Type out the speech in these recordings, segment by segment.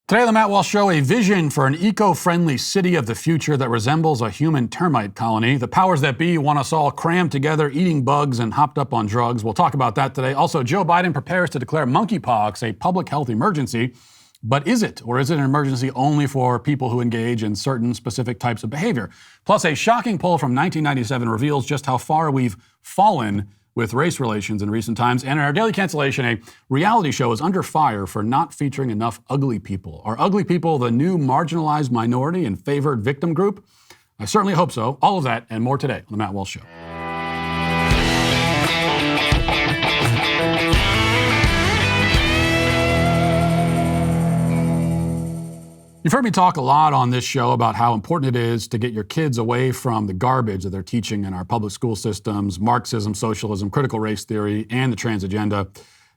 Today on the Matt Walsh Show, a vision for an eco-friendly city of the future that resembles a human termite colony. The powers that be want us all crammed together, eating bugs and hopped up on drugs. We'll talk about that today. Also, Joe Biden prepares to declare monkeypox a public health emergency. But is it? Or is it an emergency only for people who engage in certain specific types of behavior? Plus, a shocking poll from 1997 reveals just how far we've fallen with race relations in recent times. And in our Daily Cancellation, a reality show is under fire for not featuring enough ugly people. Are ugly people the new marginalized minority and favored victim group? I certainly hope so. All of that and more today on the Matt Walsh Show. You've heard me talk a lot on this show about how important it is to get your kids away from the garbage that they're teaching in our public school systems, Marxism, socialism, critical race theory, and the trans agenda.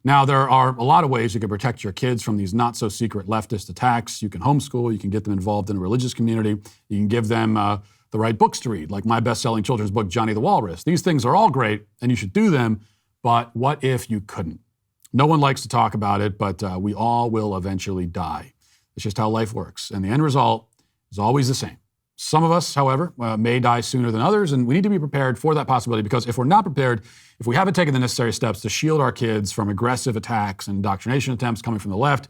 Now, there are a lot of ways you can protect your kids from these not-so-secret leftist attacks. You can homeschool, you can get them involved in a religious community, you can give them the right books to read, like my best-selling children's book, Johnny the Walrus. These things are all great, and you should do them, but what if you couldn't? No one likes to talk about it, but we all will eventually die. It's just how life works. And the end result is always the same. Some of us, however, may die sooner than others, and we need to be prepared for that possibility because if we're not prepared, if we haven't taken the necessary steps to shield our kids from aggressive attacks and indoctrination attempts coming from the left,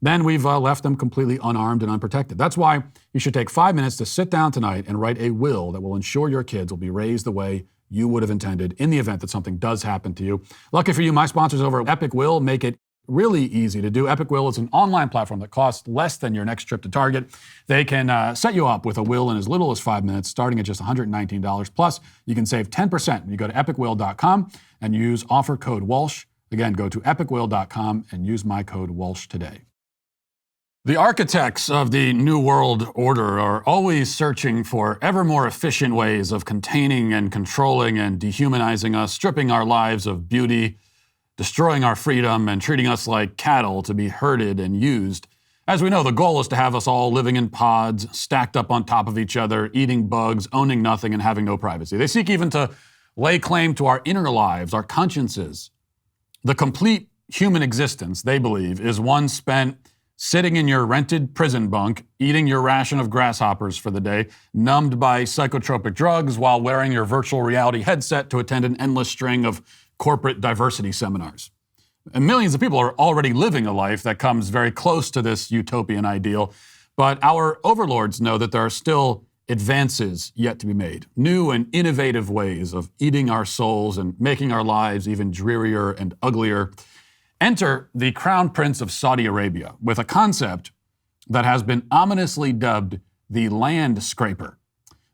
then we've left them completely unarmed and unprotected. That's why you should take 5 minutes to sit down tonight and write a will that will ensure your kids will be raised the way you would have intended in the event that something does happen to you. Lucky for you, my sponsors over at Epic Will make it really easy to do. Epic Will is an online platform that costs less than your next trip to Target. They can set you up with a will in as little as 5 minutes, starting at just $119. Plus, you can save 10% when you go to epicwill.com and use offer code Walsh. Again, go to epicwill.com and use my code Walsh today. The architects of the New World Order are always searching for ever more efficient ways of containing and controlling and dehumanizing us, stripping our lives of beauty, destroying our freedom, and treating us like cattle to be herded and used. As we know, the goal is to have us all living in pods, stacked up on top of each other, eating bugs, owning nothing, and having no privacy. They seek even to lay claim to our inner lives, our consciences. The complete human existence, they believe, is one spent sitting in your rented prison bunk, eating your ration of grasshoppers for the day, numbed by psychotropic drugs while wearing your virtual reality headset to attend an endless string of corporate diversity seminars. And millions of people are already living a life that comes very close to this utopian ideal, but our overlords know that there are still advances yet to be made, new and innovative ways of eating our souls and making our lives even drearier and uglier. Enter the Crown Prince of Saudi Arabia with a concept that has been ominously dubbed the land scraper.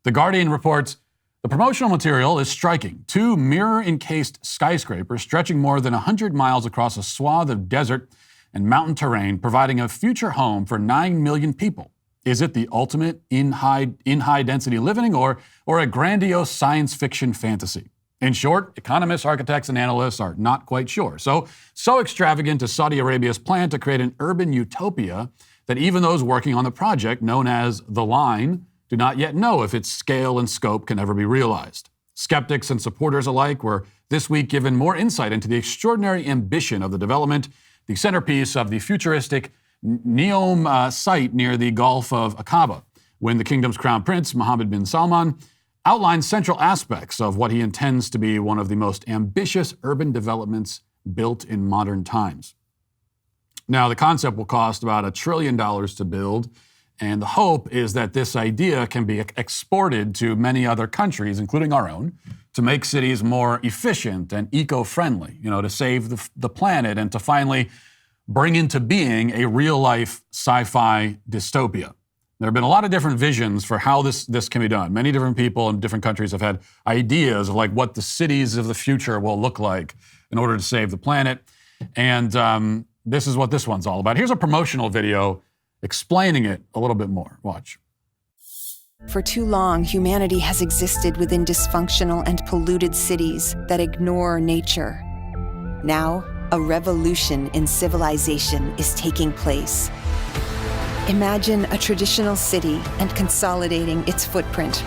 The Guardian reports, the promotional material is striking. 2 mirror-encased skyscrapers stretching more than 100 miles across a swath of desert and mountain terrain, providing a future home for 9 million people. Is it the ultimate in high-density living or a grandiose science fiction fantasy? In short, economists, architects, and analysts are not quite sure. So extravagant is Saudi Arabia's plan to create an urban utopia that even those working on the project, known as The Line, do not yet know if its scale and scope can ever be realized. Skeptics and supporters alike were this week given more insight into the extraordinary ambition of the development, the centerpiece of the futuristic Neom site near the Gulf of Aqaba, when the kingdom's crown prince, Mohammed bin Salman, outlines central aspects of what he intends to be one of the most ambitious urban developments built in modern times. Now, the concept will cost about $1 trillion to build, and the hope is that this idea can be exported to many other countries, including our own, to make cities more efficient and eco-friendly, to save the planet and to finally bring into being a real-life sci-fi dystopia. There have been a lot of different visions for how this can be done. Many different people in different countries have had ideas of like what the cities of the future will look like in order to save the planet. And this is what this one's all about. Here's a promotional video explaining it a little bit more. Watch. For too long, humanity has existed within dysfunctional and polluted cities that ignore nature. Now, a revolution in civilization is taking place. Imagine a traditional city and consolidating its footprint,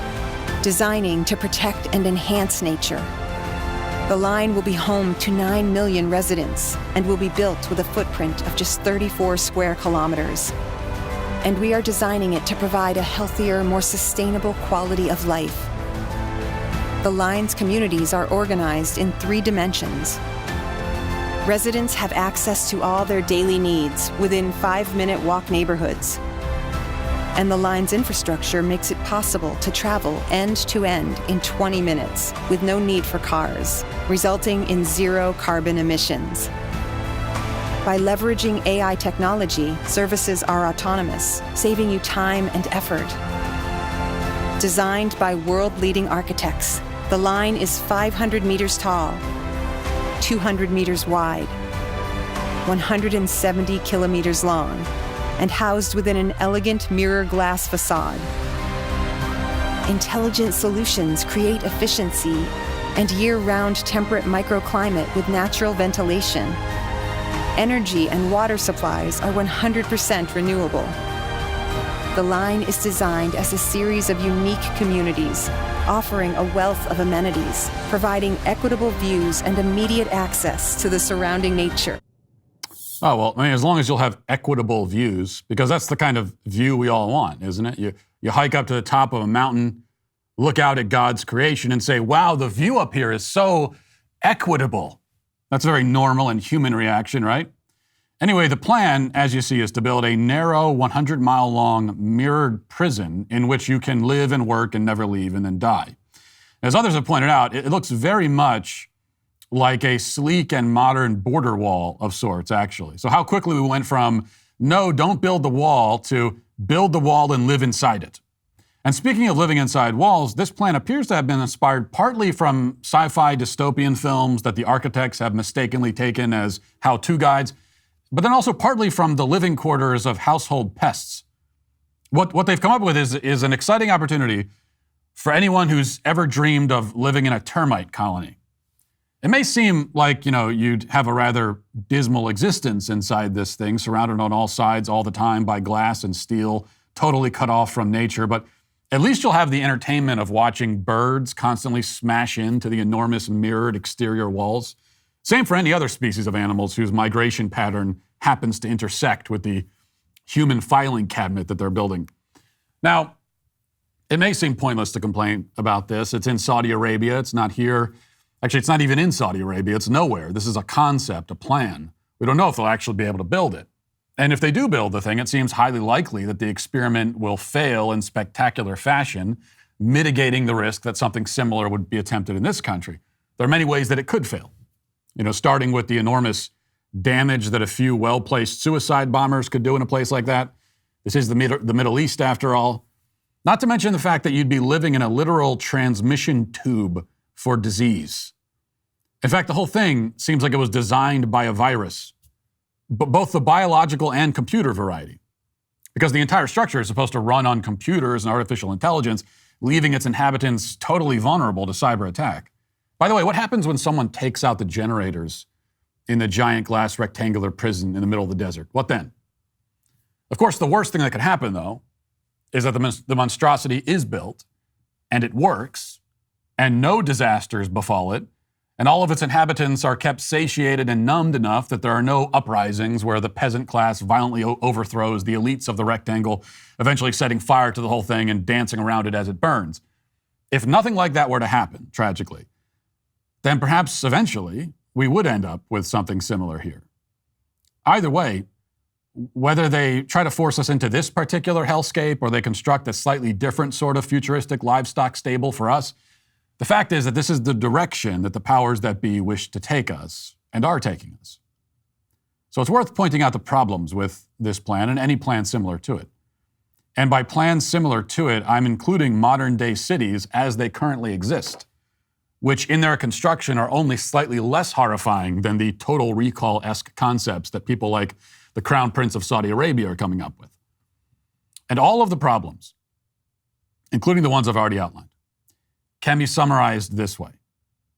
designing to protect and enhance nature. The line will be home to 9 million residents and will be built with a footprint of just 34 square kilometers. and we are designing it to provide a healthier, more sustainable quality of life. The line's communities are organized in 3 dimensions. Residents have access to all their daily needs within 5-minute walk neighborhoods. And the line's infrastructure makes it possible to travel end to end in 20 minutes with no need for cars, resulting in 0 carbon emissions. By leveraging AI technology, services are autonomous, saving you time and effort. Designed by world-leading architects, the line is 500 meters tall, 200 meters wide, 170 kilometers long, and housed within an elegant mirror glass facade. Intelligent solutions create efficiency and year-round temperate microclimate with natural ventilation. Energy and water supplies are 100% renewable. The line is designed as a series of unique communities, offering a wealth of amenities, providing equitable views and immediate access to the surrounding nature. Oh, well, I mean, as long as you'll have equitable views, because that's the kind of view we all want, isn't it? You hike up to the top of a mountain, look out at God's creation and say, wow, the view up here is so equitable. That's a very normal and human reaction, right? Anyway, the plan, as you see, is to build a narrow 100-mile-long mirrored prison in which you can live and work and never leave and then die. As others have pointed out, it looks very much like a sleek and modern border wall of sorts, actually. So how quickly we went from, no, don't build the wall, to build the wall and live inside it. And speaking of living inside walls, this plan appears to have been inspired partly from sci-fi dystopian films that the architects have mistakenly taken as how-to guides, but then also partly from the living quarters of household pests. What they've come up with is an exciting opportunity for anyone who's ever dreamed of living in a termite colony. It may seem like, you'd have a rather dismal existence inside this thing, surrounded on all sides all the time by glass and steel, totally cut off from nature, but at least you'll have the entertainment of watching birds constantly smash into the enormous mirrored exterior walls. Same for any other species of animals whose migration pattern happens to intersect with the human filing cabinet that they're building. Now, it may seem pointless to complain about this. It's in Saudi Arabia. It's not here. Actually, it's not even in Saudi Arabia. It's nowhere. This is a concept, a plan. We don't know if they'll actually be able to build it. And if they do build the thing, it seems highly likely that the experiment will fail in spectacular fashion, mitigating the risk that something similar would be attempted in this country. There are many ways that it could fail. Starting with the enormous damage that a few well-placed suicide bombers could do in a place like that. This is the Middle East, after all. Not to mention the fact that you'd be living in a literal transmission tube for disease. In fact, the whole thing seems like it was designed by a virus, both the biological and computer variety, because the entire structure is supposed to run on computers and artificial intelligence, leaving its inhabitants totally vulnerable to cyber attack. By the way, what happens when someone takes out the generators in the giant glass rectangular prison in the middle of the desert? What then? Of course, the worst thing that could happen, though, is that the monstrosity is built, and it works, and no disasters befall it, and all of its inhabitants are kept satiated and numbed enough that there are no uprisings where the peasant class violently overthrows the elites of the rectangle, eventually setting fire to the whole thing and dancing around it as it burns. If nothing like that were to happen, tragically, then perhaps eventually we would end up with something similar here. Either way, whether they try to force us into this particular hellscape or they construct a slightly different sort of futuristic livestock stable for us, the fact is that this is the direction that the powers that be wish to take us and are taking us. So it's worth pointing out the problems with this plan and any plan similar to it. And by plans similar to it, I'm including modern-day cities as they currently exist, which in their construction are only slightly less horrifying than the Total Recall-esque concepts that people like the Crown Prince of Saudi Arabia are coming up with. And all of the problems, including the ones I've already outlined, can be summarized this way.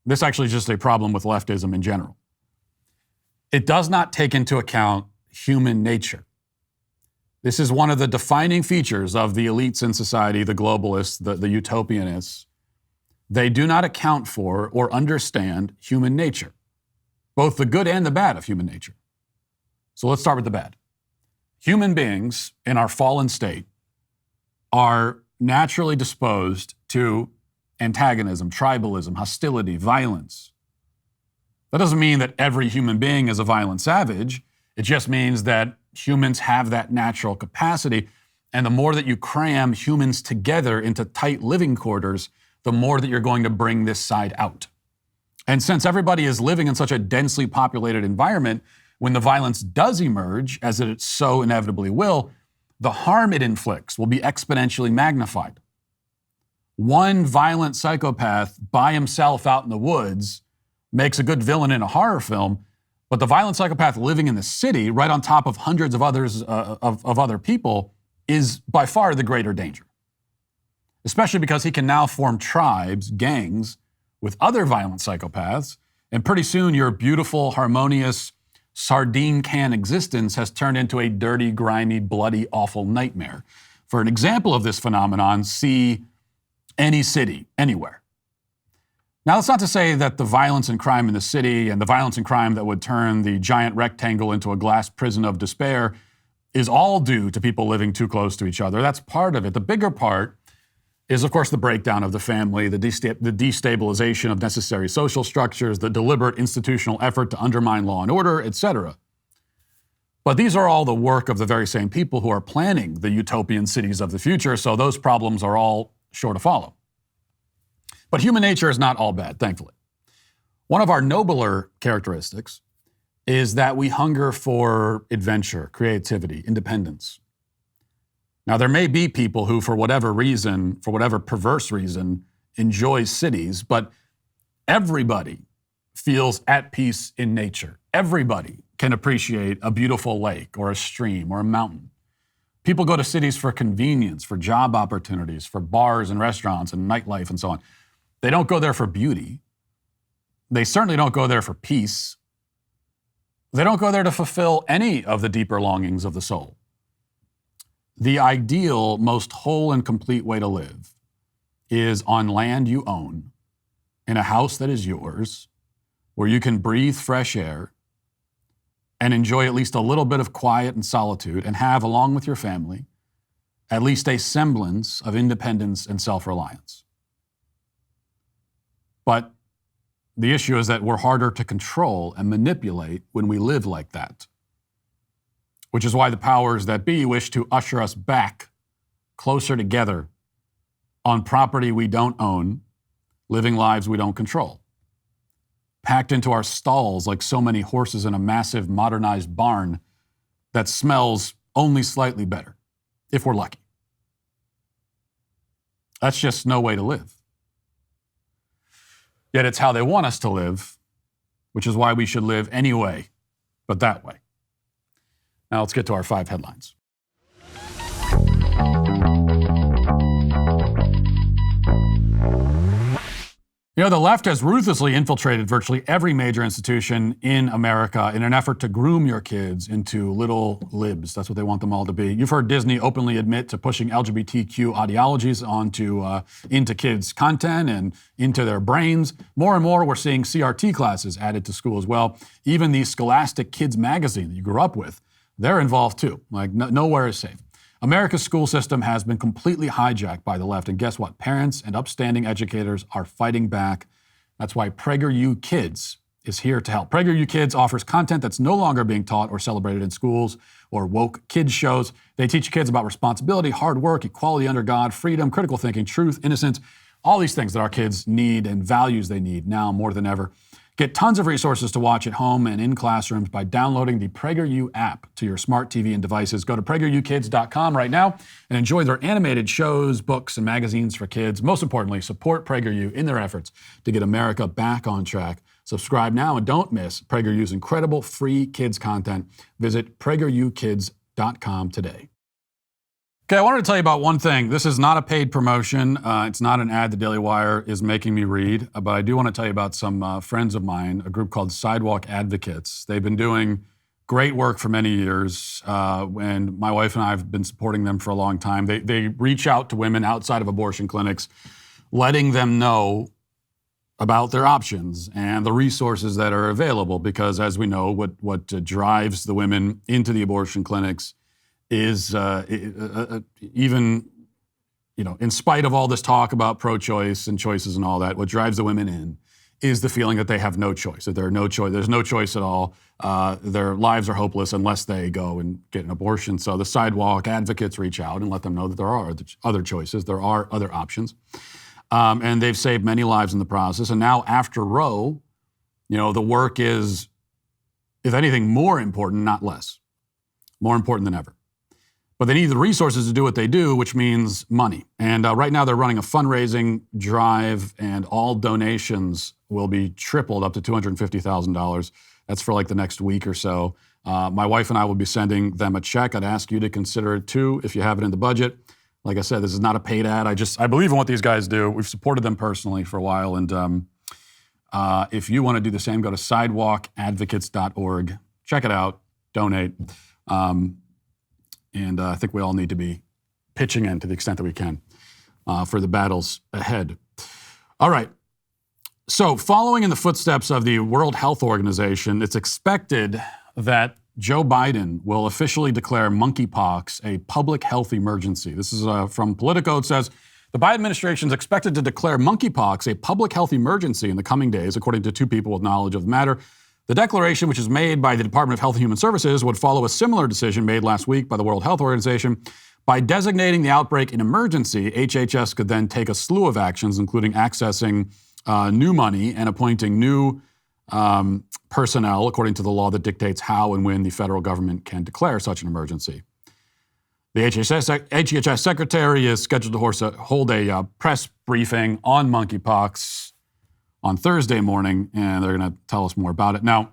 This actually is just a problem with leftism in general. It does not take into account human nature. This is one of the defining features of the elites in society, the globalists, the utopianists. They do not account for or understand human nature, both the good and the bad of human nature. So let's start with the bad. Human beings in our fallen state are naturally disposed to antagonism, tribalism, hostility, violence. That doesn't mean that every human being is a violent savage. It just means that humans have that natural capacity. And the more that you cram humans together into tight living quarters, the more that you're going to bring this side out. And since everybody is living in such a densely populated environment, when the violence does emerge, as it so inevitably will, the harm it inflicts will be exponentially magnified. One violent psychopath by himself out in the woods makes a good villain in a horror film, but the violent psychopath living in the city, right on top of hundreds of others of other people, is by far the greater danger. Especially because he can now form tribes, gangs, with other violent psychopaths, and pretty soon your beautiful, harmonious, sardine can existence has turned into a dirty, grimy, bloody, awful nightmare. For an example of this phenomenon, see any city, anywhere. Now, that's not to say that the violence and crime in the city and the violence and crime that would turn the giant rectangle into a glass prison of despair is all due to people living too close to each other. That's part of it. The bigger part is, of course, the breakdown of the family, the destabilization of necessary social structures, the deliberate institutional effort to undermine law and order, etc. But these are all the work of the very same people who are planning the utopian cities of the future, so those problems are all sure to follow. But human nature is not all bad, thankfully. One of our nobler characteristics is that we hunger for adventure, creativity, independence. Now, there may be people who, for whatever reason, for whatever perverse reason, enjoy cities, but everybody feels at peace in nature. Everybody can appreciate a beautiful lake or a stream or a mountain. People go to cities for convenience, for job opportunities, for bars and restaurants and nightlife and so on. They don't go there for beauty. They certainly don't go there for peace. They don't go there to fulfill any of the deeper longings of the soul. The ideal, most whole and complete way to live is on land you own, in a house that is yours, where you can breathe fresh air and enjoy at least a little bit of quiet and solitude, and have, along with your family, at least a semblance of independence and self-reliance. But the issue is that we're harder to control and manipulate when we live like that, which is why the powers that be wish to usher us back closer together on property we don't own, living lives we don't control, packed into our stalls like so many horses in a massive modernized barn that smells only slightly better, if we're lucky. That's just no way to live. Yet it's how they want us to live, which is why we should live anyway, but that way. Now let's get to our 5 headlines. You know, the left has ruthlessly infiltrated virtually every major institution in America in an effort to groom your kids into little libs. That's what they want them all to be. You've heard Disney openly admit to pushing LGBTQ ideologies into kids' content and into their brains. More and more, we're seeing CRT classes added to school as well. Even the Scholastic Kids magazine that you grew up with, they're involved too. Like, nowhere is safe. America's school system has been completely hijacked by the left, and guess what? Parents and upstanding educators are fighting back. That's why PragerU Kids is here to help. PragerU Kids offers content that's no longer being taught or celebrated in schools or woke kids shows. They teach kids about responsibility, hard work, equality under God, freedom, critical thinking, truth, innocence, all these things that our kids need and values they need now more than ever. Get tons of resources to watch at home and in classrooms by downloading the PragerU app to your smart TV and devices. Go to PragerUkids.com right now and enjoy their animated shows, books, and magazines for kids. Most importantly, support PragerU in their efforts to get America back on track. Subscribe now and don't miss PragerU's incredible free kids content. Visit PragerUkids.com today. Okay, I wanted to tell you about one thing. This is not a paid promotion. It's not an ad the Daily Wire is making me read, but I do want to tell you about some friends of mine, a group called Sidewalk Advocates. They've been doing great work for many years, and my wife and I have been supporting them for a long time. They reach out to women outside of abortion clinics, letting them know about their options and the resources that are available, because as we know, what drives the women into the abortion clinics is even, in spite of all this talk about pro-choice and choices and all that, what drives the women in is the feeling that they have no choice, that there's no choice at all. Their lives are hopeless unless they go and get an abortion. So the sidewalk advocates reach out and let them know that there are other choices, there are other options. And they've saved many lives in the process. And now after Roe, the work is, if anything, more important, not less. More important than ever. But they need the resources to do what they do, which means money. And right now they're running a fundraising drive, and all donations will be tripled up to $250,000. That's for like the next week or so. My wife and I will be sending them a check. I'd ask you to consider it too if you have it in the budget. Like I said, this is not a paid ad. I believe in what these guys do. We've supported them personally for a while. And if you want to do the same, go to sidewalkadvocates.org. Check it out. Donate. And I think we all need to be pitching in to the extent that we can for the battles ahead. All right. So following in the footsteps of the World Health Organization, it's expected that Joe Biden will officially declare monkeypox a public health emergency. This is from Politico. It says, the Biden administration is expected to declare monkeypox a public health emergency in the coming days, according to two people with knowledge of the matter. The declaration, which is made by the Department of Health and Human Services, would follow a similar decision made last week by the World Health Organization. By designating the outbreak an emergency, HHS could then take a slew of actions, including accessing new money and appointing new personnel, according to the law that dictates how and when the federal government can declare such an emergency. The HHS secretary is scheduled to hold a press briefing on monkeypox on Thursday morning, and they're going to tell us more about it. Now,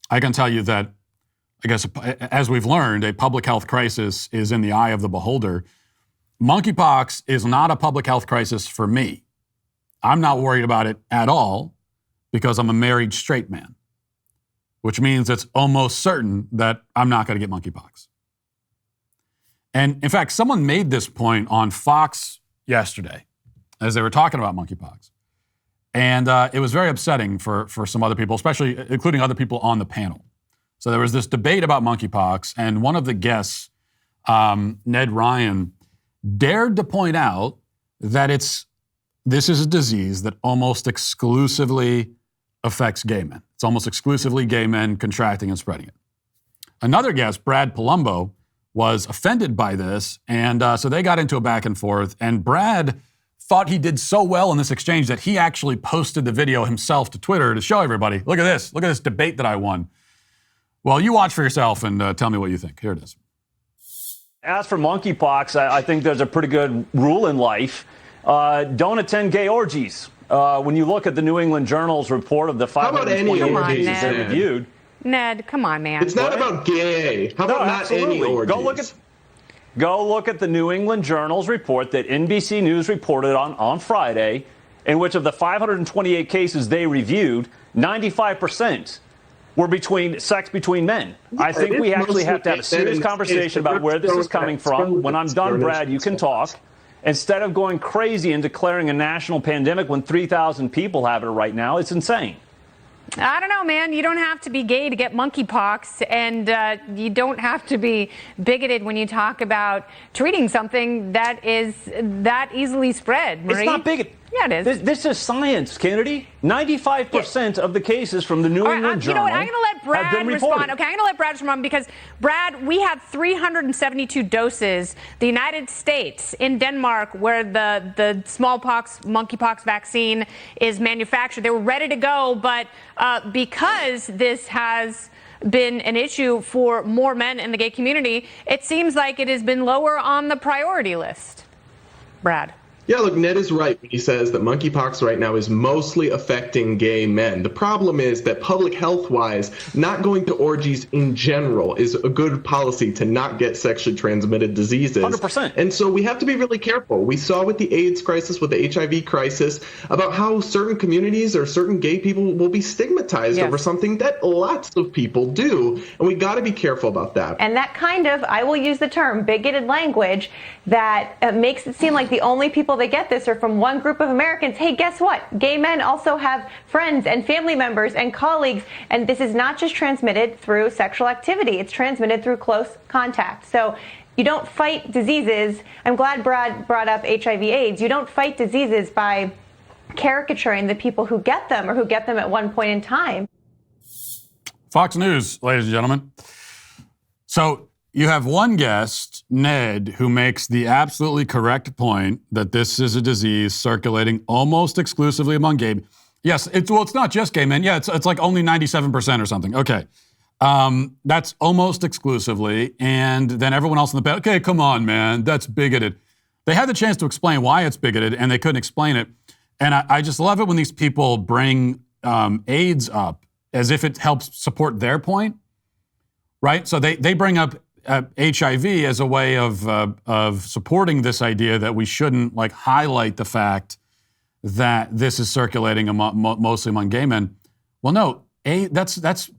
I can tell you that, I guess, as we've learned, a public health crisis is in the eye of the beholder. Monkeypox is not a public health crisis for me. I'm not worried about it at all because I'm a married straight man, which means it's almost certain that I'm not going to get monkeypox. And in fact, someone made this point on Fox yesterday as they were talking about monkeypox. And it was very upsetting for some other people, especially including other people on the panel. So there was this debate about monkeypox, and one of the guests, Ned Ryan, dared to point out that this is a disease that almost exclusively affects gay men. It's almost exclusively gay men contracting and spreading it. Another guest, Brad Palumbo, was offended by this, and so they got into a back and forth, and Brad thought he did so well in this exchange that he actually posted the video himself to Twitter to show everybody, look at this debate that I won. Well, you watch for yourself and tell me what you think. Here it is. As for monkeypox, I think there's a pretty good rule in life. Don't attend gay orgies. When you look at the New England Journal's report of the 520 orgies they reviewed. Ned, come on, man. It's not about gay. How about not any orgies? Go look at the New England Journal's report that NBC News reported on Friday, in which of the 528 cases they reviewed, 95% were sex between men. I think we actually have to have a serious conversation about where this is coming from. When I'm done, Brad, you can talk. Instead of going crazy and declaring a national pandemic when 3,000 people have it right now, it's insane. I don't know, man. You don't have to be gay to get monkeypox, and you don't have to be bigoted when you talk about treating something that is that easily spread, Marie. It's not bigoted. Yeah, it is. This is science, Kennedy. 95% of the cases from the New England Journal. You know what? I'm going to let Brad respond. Okay, I'm going to let Brad respond because, Brad, we had 372 doses. The United States, in Denmark, where the smallpox, monkeypox vaccine is manufactured, they were ready to go, but because this has been an issue for more men in the gay community, it seems like it has been lower on the priority list. Brad. Yeah, look, Ned is right when he says that monkeypox right now is mostly affecting gay men. The problem is that public health-wise, not going to orgies in general is a good policy to not get sexually transmitted diseases. 100%. And so we have to be really careful. We saw with the AIDS crisis, with the HIV crisis, about how certain communities or certain gay people will be stigmatized over something that lots of people do. And we got to be careful about that. And that kind of, I will use the term, bigoted language that makes it seem like the only people people that get this are from one group of Americans. Hey, guess what? Gay men also have friends and family members and colleagues, and this is not just transmitted through sexual activity. It's transmitted through close contact. So you don't fight diseases. I'm glad Brad brought up HIV/AIDS. You don't fight diseases by caricaturing the people who get them or who get them at one point in time. Fox News, ladies and gentlemen. So you have one guest, Ned, who makes the absolutely correct point that this is a disease circulating almost exclusively among gay men. Yes, it's not just gay men. Yeah, it's like only 97% or something. Okay. That's almost exclusively. And then everyone else in the panel, okay, come on, man, that's bigoted. They had the chance to explain why it's bigoted, and they couldn't explain it. And I just love it when these people bring AIDS up as if it helps support their point, right? So they bring up HIV as a way of supporting this idea that we shouldn't like highlight the fact that this is circulating mostly among gay men. Well, no, that's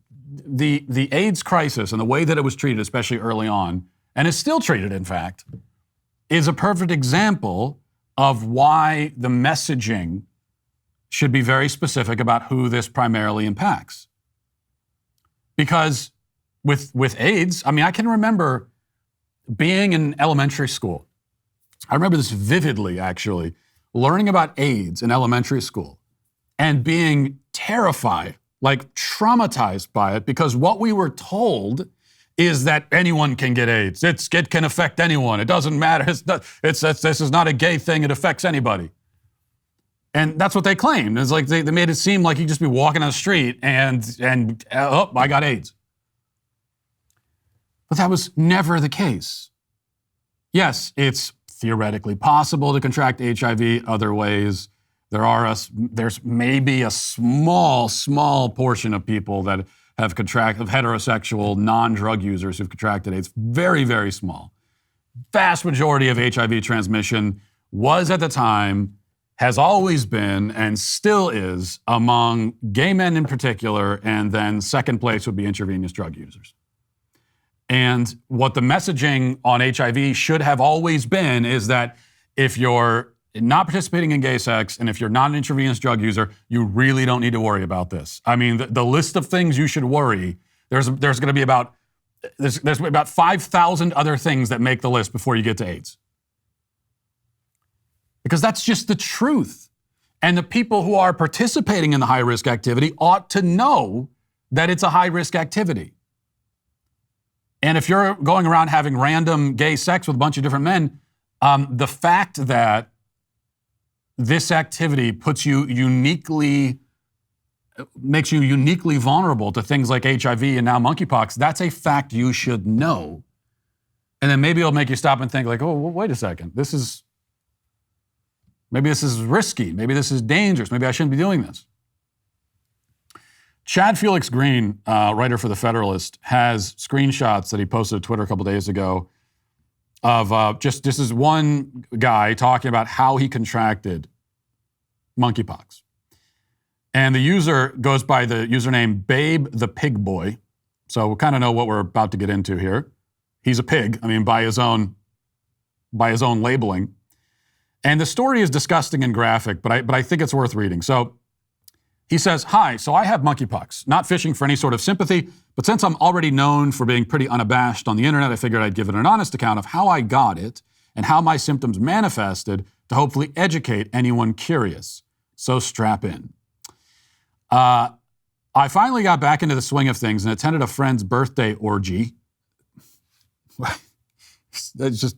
the AIDS crisis and the way that it was treated, especially early on, and is still treated, in fact, is a perfect example of why the messaging should be very specific about who this primarily impacts. Because with AIDS, I mean, I can remember being in elementary school. I remember this vividly, actually, learning about AIDS in elementary school and being terrified, like traumatized by it, because what we were told is that anyone can get AIDS. It can affect anyone. It doesn't matter. This is not a gay thing. It affects anybody. And that's what they claimed. It's like they made it seem like you just be walking on the street and oh, I got AIDS. But that was never the case. Yes, it's theoretically possible to contract HIV other ways. There's maybe a small portion of people that have contracted, of heterosexual non-drug users who've contracted AIDS. Very, very small. Vast majority of HIV transmission was at the time, has always been, and still is among gay men in particular, and then second place would be intravenous drug users. And what the messaging on HIV should have always been is that if you're not participating in gay sex and if you're not an intravenous drug user, you really don't need to worry about this. I mean, the list of things you should worry, there's going to be about 5,000 other things that make the list before you get to AIDS. Because that's just the truth. And the people who are participating in the high-risk activity ought to know that it's a high-risk activity. And if you're going around having random gay sex with a bunch of different men, the fact that this activity makes you uniquely vulnerable to things like HIV and now monkeypox, that's a fact you should know. And then maybe it'll make you stop and think like, oh, well, wait a second, maybe this is risky. Maybe this is dangerous. Maybe I shouldn't be doing this. Chad Felix Green, writer for The Federalist, has screenshots that he posted to Twitter a couple days ago of this is one guy talking about how he contracted monkeypox. And the user goes by the username Babe the Pig Boy. So we kind of know what we're about to get into here. He's a pig, by his own labeling. And the story is disgusting and graphic, but I think it's worth reading. So he says, "Hi, so I have monkeypox, not fishing for any sort of sympathy, but since I'm already known for being pretty unabashed on the internet, I figured I'd give it an honest account of how I got it and how my symptoms manifested to hopefully educate anyone curious. So strap in. I finally got back into the swing of things and attended a friend's birthday orgy." That's just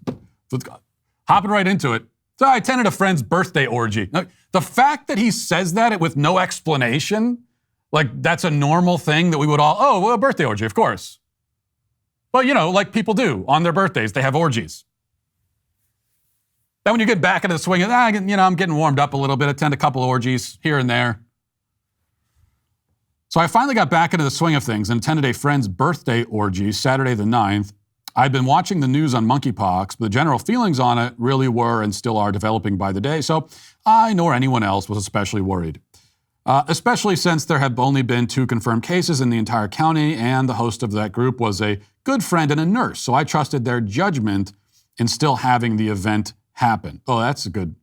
hopping right into it. So I attended a friend's birthday orgy. Now, the fact that he says that with no explanation, like that's a normal thing that we would all, a birthday orgy, of course. Well, like people do on their birthdays, they have orgies. Then when you get back into the swing of, I'm getting warmed up a little bit, attend a couple orgies here and there. So I finally got back into the swing of things and attended a friend's birthday orgy Saturday the 9th. I'd been watching the news on monkeypox, but the general feelings on it really were and still are developing by the day, so I nor anyone else was especially worried. Especially since there had only been 2 confirmed cases in the entire county, and the host of that group was a good friend and a nurse, so I trusted their judgment in still having the event happen. Oh, that's a good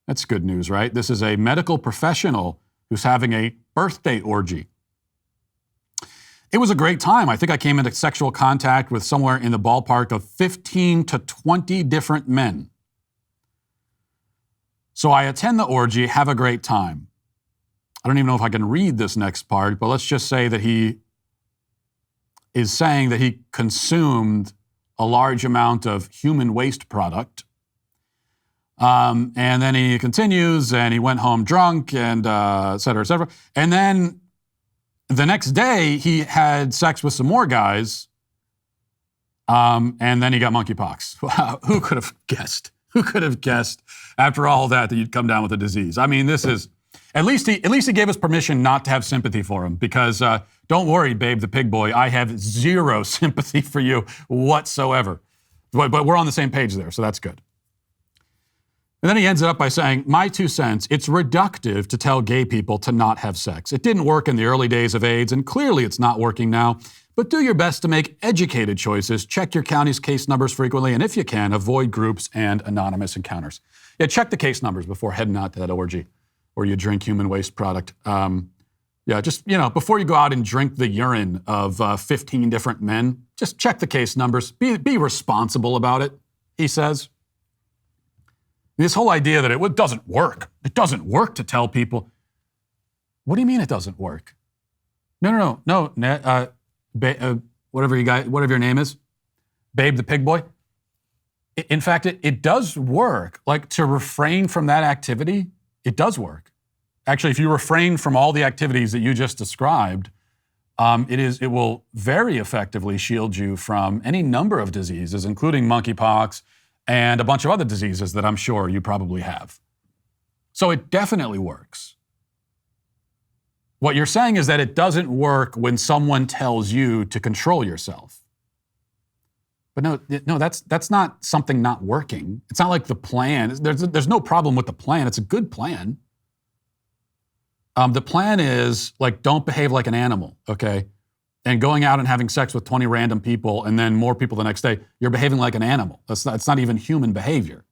That's good news, right? This is a medical professional who's having a birthday orgy. It was a great time. I think I came into sexual contact with somewhere in the ballpark of 15 to 20 different men. So I attend the orgy, have a great time. I don't even know if I can read this next part, but let's just say that he is saying that he consumed a large amount of human waste product. And then he continues, and he went home drunk, and et cetera, et cetera. And then the next day, he had sex with some more guys, and then he got monkeypox. Wow, who could have guessed? Who could have guessed after all that you'd come down with a disease? I mean, this is, at least he gave us permission not to have sympathy for him, because don't worry, Babe the Pig Boy, I have zero sympathy for you whatsoever. But we're on the same page there, so that's good. And then he ends it up by saying, my 2 cents, it's reductive to tell gay people to not have sex. It didn't work in the early days of AIDS, and clearly it's not working now. But do your best to make educated choices. Check your county's case numbers frequently, and if you can, avoid groups and anonymous encounters. Yeah, check the case numbers before heading out to that orgy or you drink human waste product. Just, before you go out and drink the urine of 15 different men, just check the case numbers. Be responsible about it, he says. This whole idea that it doesn't work. It doesn't work to tell people. What do you mean it doesn't work? No. Whatever your name is, Babe the Pig Boy. In fact, it does work. Like, to refrain from that activity, it does work. Actually, if you refrain from all the activities that you just described, it will very effectively shield you from any number of diseases, including monkeypox and a bunch of other diseases that I'm sure you probably have. So it definitely works. What you're saying is that it doesn't work when someone tells you to control yourself. But no, that's not something not working. It's not like the plan. There's no problem with the plan. It's a good plan. The plan is, like, don't behave like an animal, okay? And going out and having sex with 20 random people and then more people the next day, you're behaving like an animal. It's not even human behavior.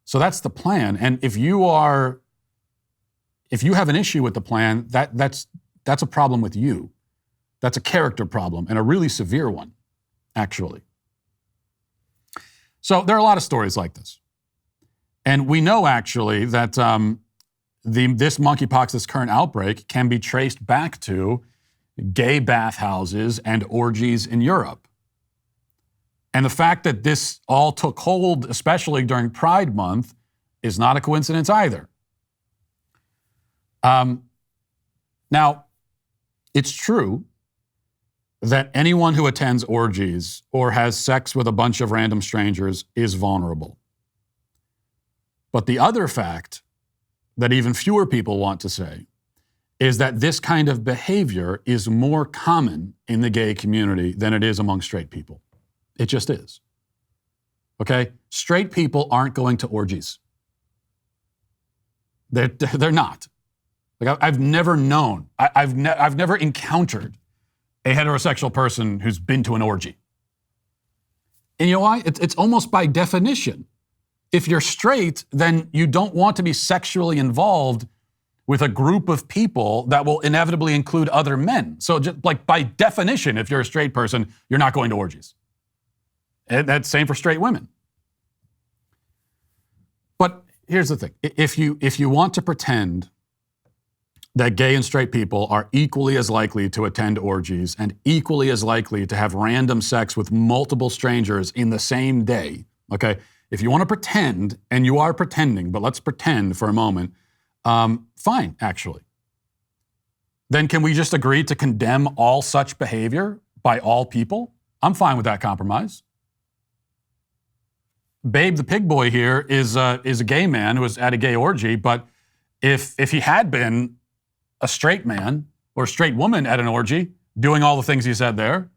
So that's the plan. And if you have an issue with the plan, that's a problem with you. That's a character problem, and a really severe one, actually. So there are a lot of stories like this. And we know, actually, that this monkeypox, this current outbreak, can be traced back to gay bathhouses and orgies in Europe. And the fact that this all took hold, especially during Pride Month, is not a coincidence either. Now, it's true that anyone who attends orgies or has sex with a bunch of random strangers is vulnerable. But the other fact that even fewer people want to say is that this kind of behavior is more common in the gay community than it is among straight people. It just is. Okay? Straight people aren't going to orgies. They're not. Like, I've never known, I've never encountered a heterosexual person who's been to an orgy. And you know why? It's almost by definition. If you're straight, then you don't want to be sexually involved with a group of people that will inevitably include other men. So just like by definition, if you're a straight person, you're not going to orgies. And that's same for straight women. But here's the thing. If you want to pretend that gay and straight people are equally as likely to attend orgies and equally as likely to have random sex with multiple strangers in the same day, okay? If you want to pretend, and you are pretending, but let's pretend for a moment, fine, actually. Then can we just agree to condemn all such behavior by all people? I'm fine with that compromise. Babe the Pig Boy here is a gay man who was at a gay orgy, but if he had been a straight man or a straight woman at an orgy doing all the things he said there,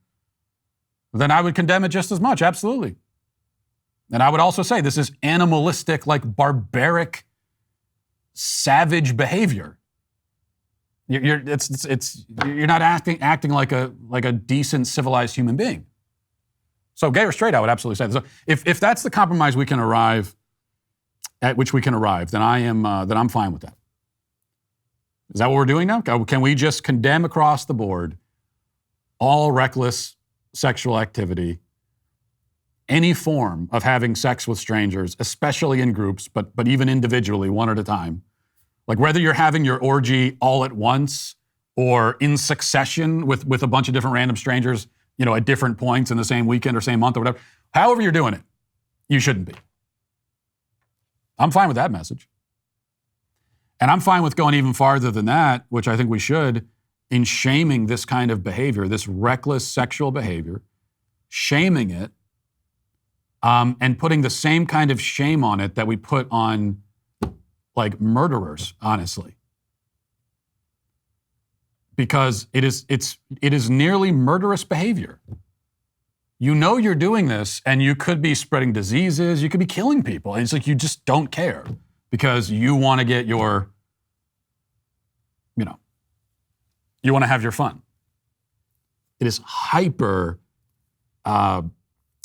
then I would condemn it just as much, absolutely. And I would also say this is animalistic, like barbaric, savage behavior. You're not acting like a decent, civilized human being. So gay or straight, I would absolutely say this. So if that's the compromise we can arrive, at which we can arrive, then I'm fine with that. Is that what we're doing now? Can we just condemn across the board all reckless sexual activity, any form of having sex with strangers, especially in groups, but even individually, one at a time? Like whether you're having your orgy all at once or in succession with a bunch of different random strangers, at different points in the same weekend or same month or whatever. However you're doing it, you shouldn't be. I'm fine with that message. And I'm fine with going even farther than that, which I think we should, in shaming this kind of behavior, this reckless sexual behavior, shaming it, and putting the same kind of shame on it that we put on like murderers, honestly. Because it is nearly murderous behavior. You know you're doing this and you could be spreading diseases, you could be killing people. And it's like you just don't care because you want to get your, you want to have your fun. It is hyper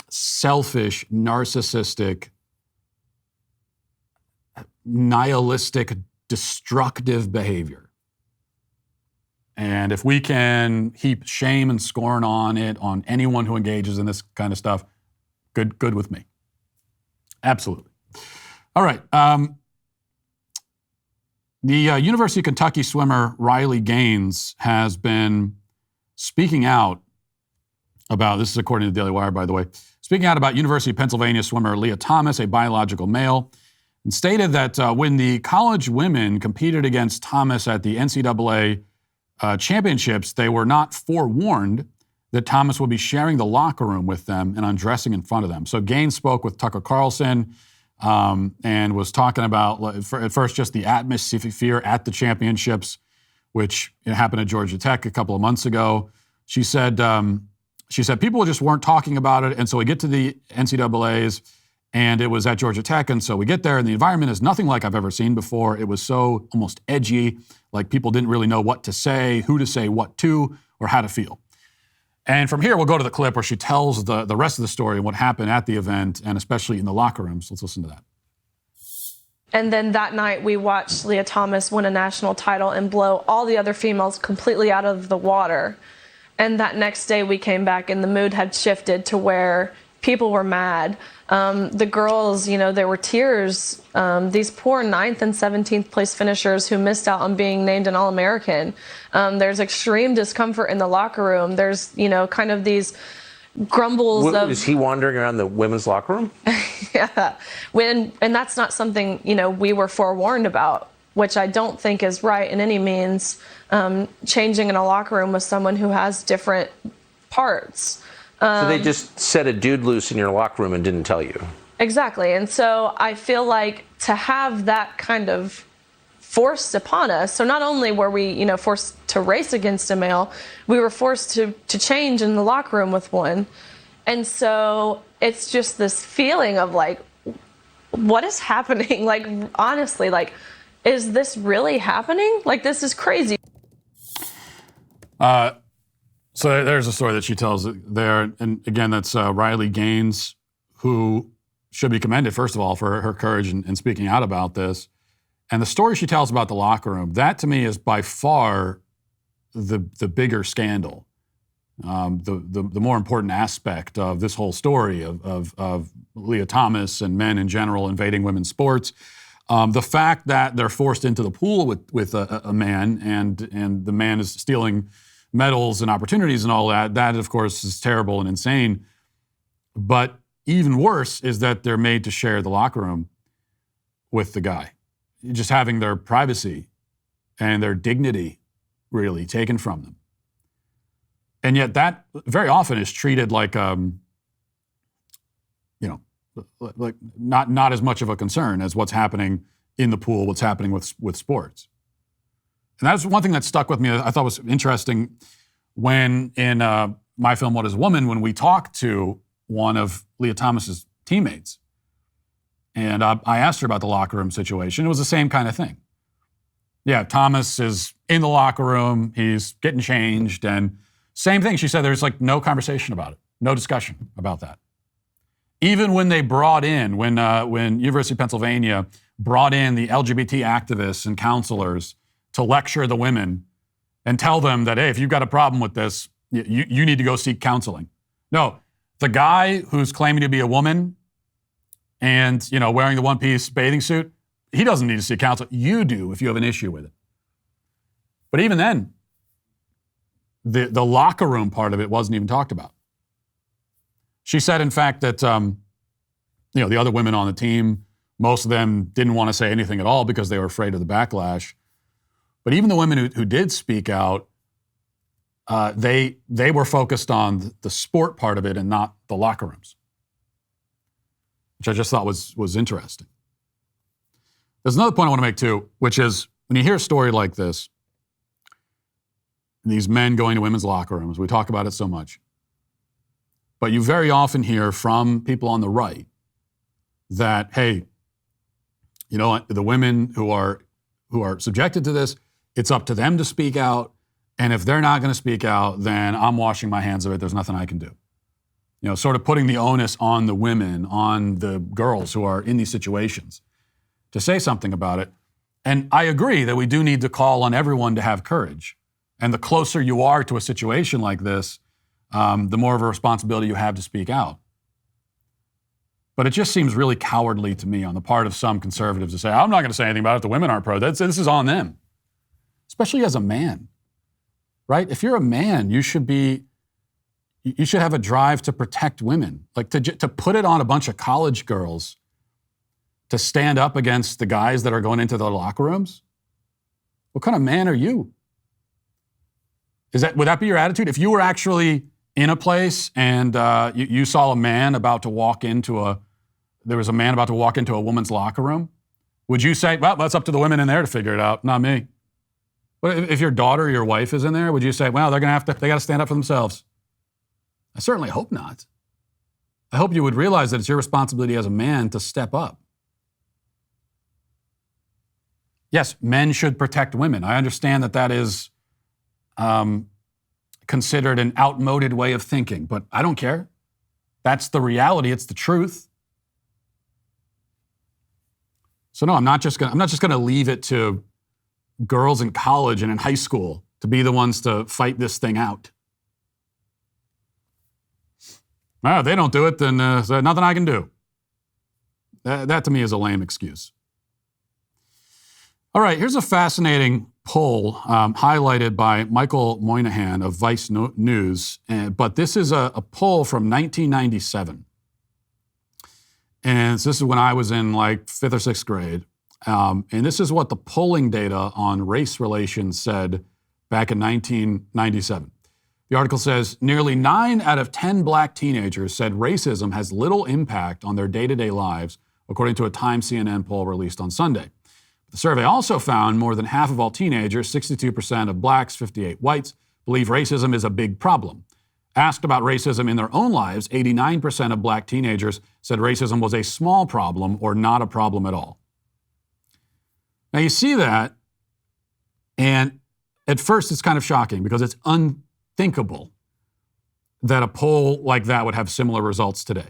selfish, narcissistic, nihilistic, destructive behavior. And if we can heap shame and scorn on it, on anyone who engages in this kind of stuff, good with me. Absolutely. All right. The University of Kentucky swimmer Riley Gaines has been speaking out about, this is according to the Daily Wire, by the way, speaking out about University of Pennsylvania swimmer Leah Thomas, a biological male, and stated that when the college women competed against Thomas at the NCAA championships, they were not forewarned that Thomas would be sharing the locker room with them and undressing in front of them. So Gaines spoke with Tucker Carlson and was talking about, at first, just the atmosphere at the championships, which happened at Georgia Tech a couple of months ago. She said people just weren't talking about it, and so we get to the NCAAs, and it was at Georgia Tech, and so we get there, and the environment is nothing like I've ever seen before. It was so almost edgy, like people didn't really know what to say, who to say what to, or how to feel. And from here, we'll go to the clip where she tells the rest of the story and what happened at the event, and especially in the locker rooms. Let's listen to that. And then that night, we watched Leah Thomas win a national title and blow all the other females completely out of the water. And that next day, we came back, and the mood had shifted to where people were mad. The girls, there were tears. These poor 9th and 17th place finishers who missed out on being named an All-American. There's extreme discomfort in the locker room. There's, kind of these grumbles of... Was he wandering around the women's locker room? Yeah. And that's not something, we were forewarned about, which I don't think is right in any means. Changing in a locker room with someone who has different parts. So they just set a dude loose in your locker room and didn't tell you? Exactly. And so I feel like to have that kind of forced upon us, so not only were we, forced to race against a male, we were forced to change in the locker room with one. And so it's just this feeling of like, what is happening? Like, honestly, like, is this really happening? Like, this is crazy. So there's a story that she tells there. And again, that's Riley Gaines, who should be commended, first of all, for her courage in speaking out about this. And the story she tells about the locker room, that to me is by far the bigger scandal, the more important aspect of this whole story of Leah Thomas and men in general invading women's sports. The fact that they're forced into the pool with a man and the man is stealing medals and opportunities and all that of course is terrible and insane. But even worse is that they're made to share the locker room with the guy, just having their privacy and their dignity really taken from them. And yet that very often is treated like, like not as much of a concern as what's happening in the pool, what's happening with sports. And that's one thing that stuck with me. I thought was interesting when in my film, What is a Woman, when we talked to one of Leah Thomas's teammates. And I asked her about the locker room situation. It was the same kind of thing. Yeah, Thomas is in the locker room. He's getting changed. And same thing. She said there's like no conversation about it. No discussion about that. Even when they brought in, when University of Pennsylvania brought in the LGBT activists and counselors to lecture the women and tell them that, hey, if you've got a problem with this, you need to go seek counseling. No, the guy who's claiming to be a woman and, wearing the one-piece bathing suit, he doesn't need to seek counsel. You do if you have an issue with it. But even then, the locker room part of it wasn't even talked about. She said, in fact, that the other women on the team, most of them didn't want to say anything at all because they were afraid of the backlash. But even the women who did speak out, they were focused on the sport part of it and not the locker rooms, which I just thought was interesting. There's another point I want to make too, which is when you hear a story like this, these men going to women's locker rooms, we talk about it so much, but you very often hear from people on the right that, hey, the women who are subjected to this, it's up to them to speak out. And if they're not going to speak out, then I'm washing my hands of it. There's nothing I can do. Sort of putting the onus on the women, on the girls who are in these situations to say something about it. And I agree that we do need to call on everyone to have courage. And the closer you are to a situation like this, the more of a responsibility you have to speak out. But it just seems really cowardly to me on the part of some conservatives to say, I'm not going to say anything about it if the women aren't pro. This is on them, especially as a man, right? If you're a man, you should have a drive to protect women, like to put it on a bunch of college girls to stand up against the guys that are going into the locker rooms. What kind of man are you? Would that be your attitude? If you were actually in a place and you saw a man about to walk into a woman's locker room, would you say, well, that's up to the women in there to figure it out, not me? But if your daughter or your wife is in there, would you say, well, they got to stand up for themselves? I certainly hope not. I hope you would realize that it's your responsibility as a man to step up. Yes, men should protect women. I understand that is considered an outmoded way of thinking, but I don't care. That's the reality. It's the truth. So no, I'm not just going to leave it to girls in college and in high school to be the ones to fight this thing out. Well, if they don't do it, then there's nothing I can do. That to me is a lame excuse. All right, here's a fascinating poll highlighted by Michael Moynihan of Vice News, but this is a poll from 1997. And this is when I was in like 5th or 6th grade. And this is what the polling data on race relations said back in 1997. The article says, nearly 9 out of 10 black teenagers said racism has little impact on their day-to-day lives, according to a Time CNN poll released on Sunday. The survey also found more than half of all teenagers, 62% of blacks, 58 whites, believe racism is a big problem. Asked about racism in their own lives, 89% of black teenagers said racism was a small problem or not a problem at all. Now you see that, and at first it's kind of shocking because it's unthinkable that a poll like that would have similar results today.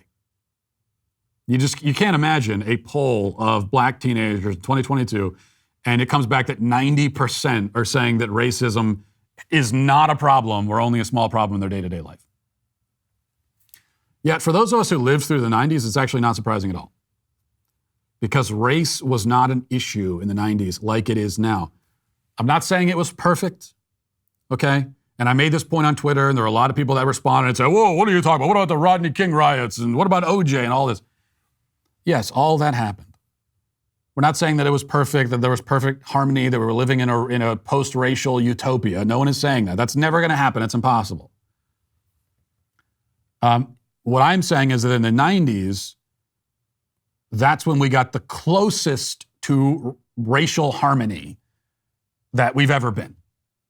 You can't imagine a poll of black teenagers in 2022, and it comes back that 90% are saying that racism is not a problem or only a small problem in their day-to-day life. Yet for those of us who lived through the 90s, it's actually not surprising at all. Because race was not an issue in the 90s like it is now. I'm not saying it was perfect, okay? And I made this point on Twitter, and there were a lot of people that responded and said, whoa, what are you talking about? What about the Rodney King riots? And what about OJ and all this? Yes, all that happened. We're not saying that it was perfect, that there was perfect harmony, that we were living in a post-racial utopia. No one is saying that. That's never going to happen. It's impossible. What I'm saying is that in the 90s, that's when we got the closest to racial harmony that we've ever been.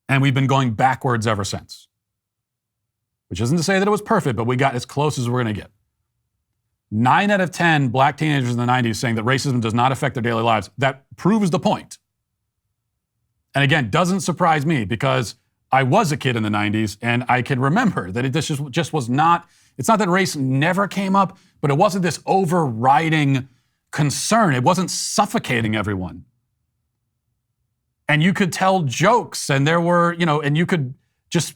And we've been going backwards ever since. Which isn't to say that it was perfect, but we got as close as we're going to get. 9 out of 10 black teenagers in the 90s saying that racism does not affect their daily lives. That proves the point. And again, doesn't surprise me because I was a kid in the 90s and I can remember that this just was not, it's not that race never came up, but it wasn't this overriding concern. It wasn't suffocating everyone. And you could tell jokes, and there were, and you could just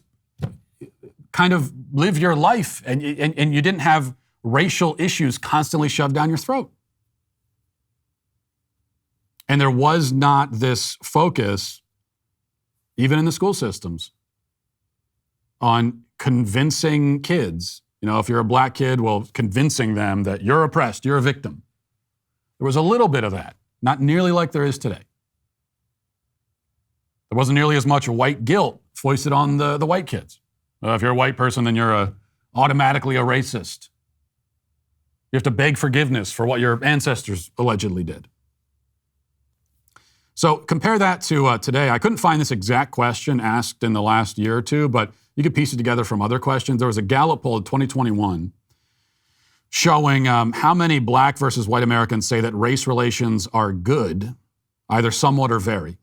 kind of live your life, and you didn't have racial issues constantly shoved down your throat. And there was not this focus, even in the school systems, on convincing kids. If you're a black kid, well, convincing them that you're oppressed, you're a victim. There was a little bit of that, not nearly like there is today. There wasn't nearly as much white guilt foisted on the white kids. If you're a white person, then you're automatically a racist. You have to beg forgiveness for what your ancestors allegedly did. So compare that to today. I couldn't find this exact question asked in the last year or two, but you could piece it together from other questions. There was a Gallup poll in 2021 showing how many black versus white Americans say that race relations are good, either somewhat or very.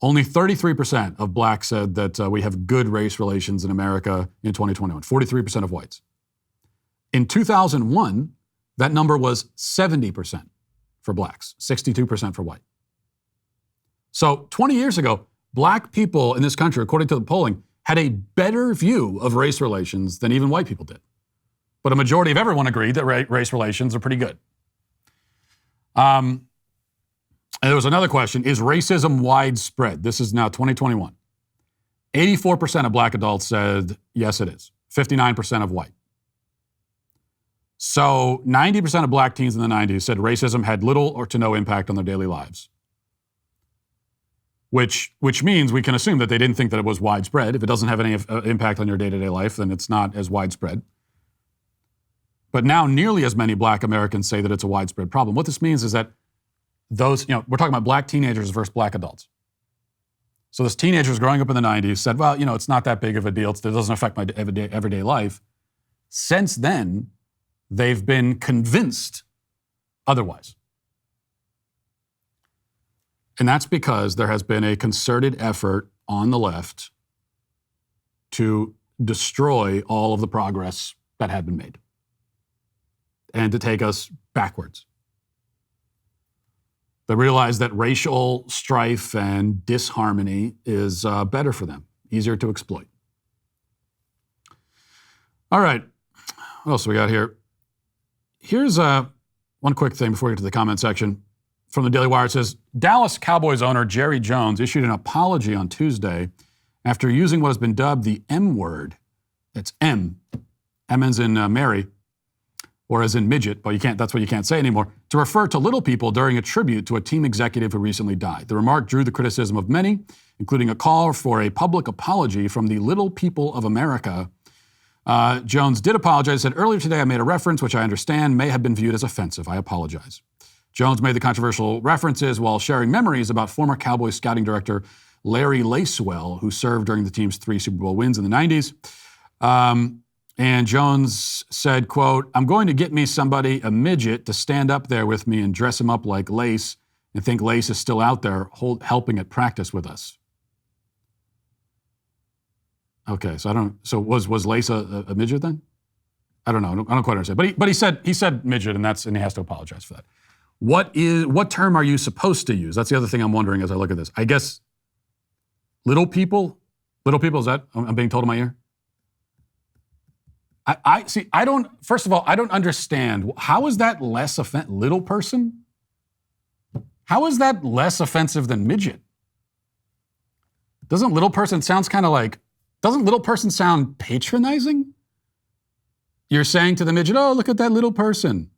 Only 33% of blacks said that we have good race relations in America in 2021, 43% of whites. In 2001, that number was 70% for blacks, 62% for white. So 20 years ago, black people in this country, according to the polling, had a better view of race relations than even white people did. But a majority of everyone agreed that race relations are pretty good. And there was another question, is racism widespread? This is now 2021. 84% of black adults said, yes, it is. 59% of white. So 90% of black teens in the 90s said racism had little or to no impact on their daily lives. Which means we can assume that they didn't think that it was widespread. If it doesn't have any impact on your day-to-day life, then it's not as widespread. But now nearly as many black Americans say that it's a widespread problem. What this means is that those, we're talking about black teenagers versus black adults. So this teenagers growing up in the 90s said, well, it's not that big of a deal. It doesn't affect my everyday life. Since then, they've been convinced otherwise. And that's because there has been a concerted effort on the left to destroy all of the progress that had been made and to take us backwards. They realize that racial strife and disharmony is better for them, easier to exploit. All right, what else we got here? Here's one quick thing before we get to the comment section. From the Daily Wire, it says, Dallas Cowboys owner Jerry Jones issued an apology on Tuesday after using what has been dubbed the M word. It's M ends in Mary, or as in midget, but that's what you can't say anymore, to refer to little people during a tribute to a team executive who recently died. The remark drew the criticism of many, including a call for a public apology from the little people of America. Jones did apologize, said, earlier today I made a reference which I understand may have been viewed as offensive. I apologize. Jones made the controversial references while sharing memories about former Cowboys scouting director Larry Lacewell, who served during the team's 3 Super Bowl wins in the 90s. And Jones said, quote, I'm going to get me somebody, a midget, to stand up there with me and dress him up like Lace and think Lace is still out there helping at practice with us. Okay, so was Lace a midget then? I don't know. I don't quite understand. But he said midget, and he has to apologize for that. What term are you supposed to use? That's the other thing I'm wondering as I look at this. I guess little people, is that, I'm being told in my ear? First of all, I don't understand. How is that less offensive? Little person? How is that less offensive than midget? Doesn't little person sound patronizing? You're saying to the midget, oh, look at that little person.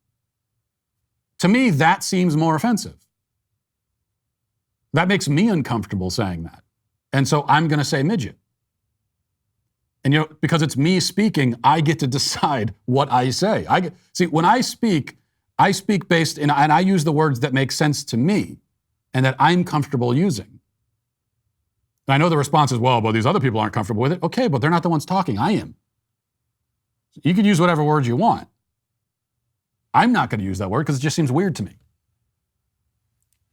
To me, that seems more offensive. That makes me uncomfortable saying that. And so I'm going to say midget. And because it's me speaking, I get to decide what I say. When I speak based, and I use the words that make sense to me and that I'm comfortable using. And I know the response is, well, but these other people aren't comfortable with it. Okay, but they're not the ones talking. I am. You can use whatever words you want. I'm not going to use that word because it just seems weird to me.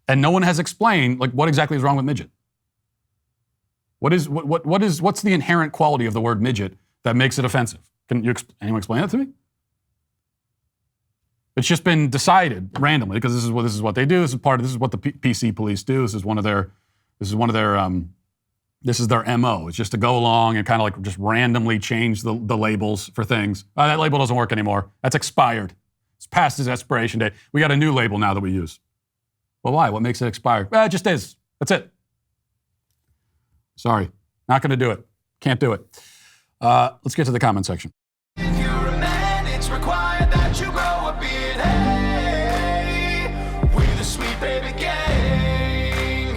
And no one has explained what exactly is wrong with midget. What's the inherent quality of the word midget that makes it offensive? Can anyone explain that to me? It's just been decided randomly because this is what they do. This is what the PC police do. This is their MO. It's just to go along and kind of like just randomly change the labels for things. That label doesn't work anymore. That's expired. It's past its expiration date. We got a new label now that we use. Well, why? What makes it expired? It just is. That's it. Sorry. Not going to do it. Can't do it. Let's get to the comment section. If you're a man, it's required that you grow a beard. Hey, we're the Sweet Baby Gang.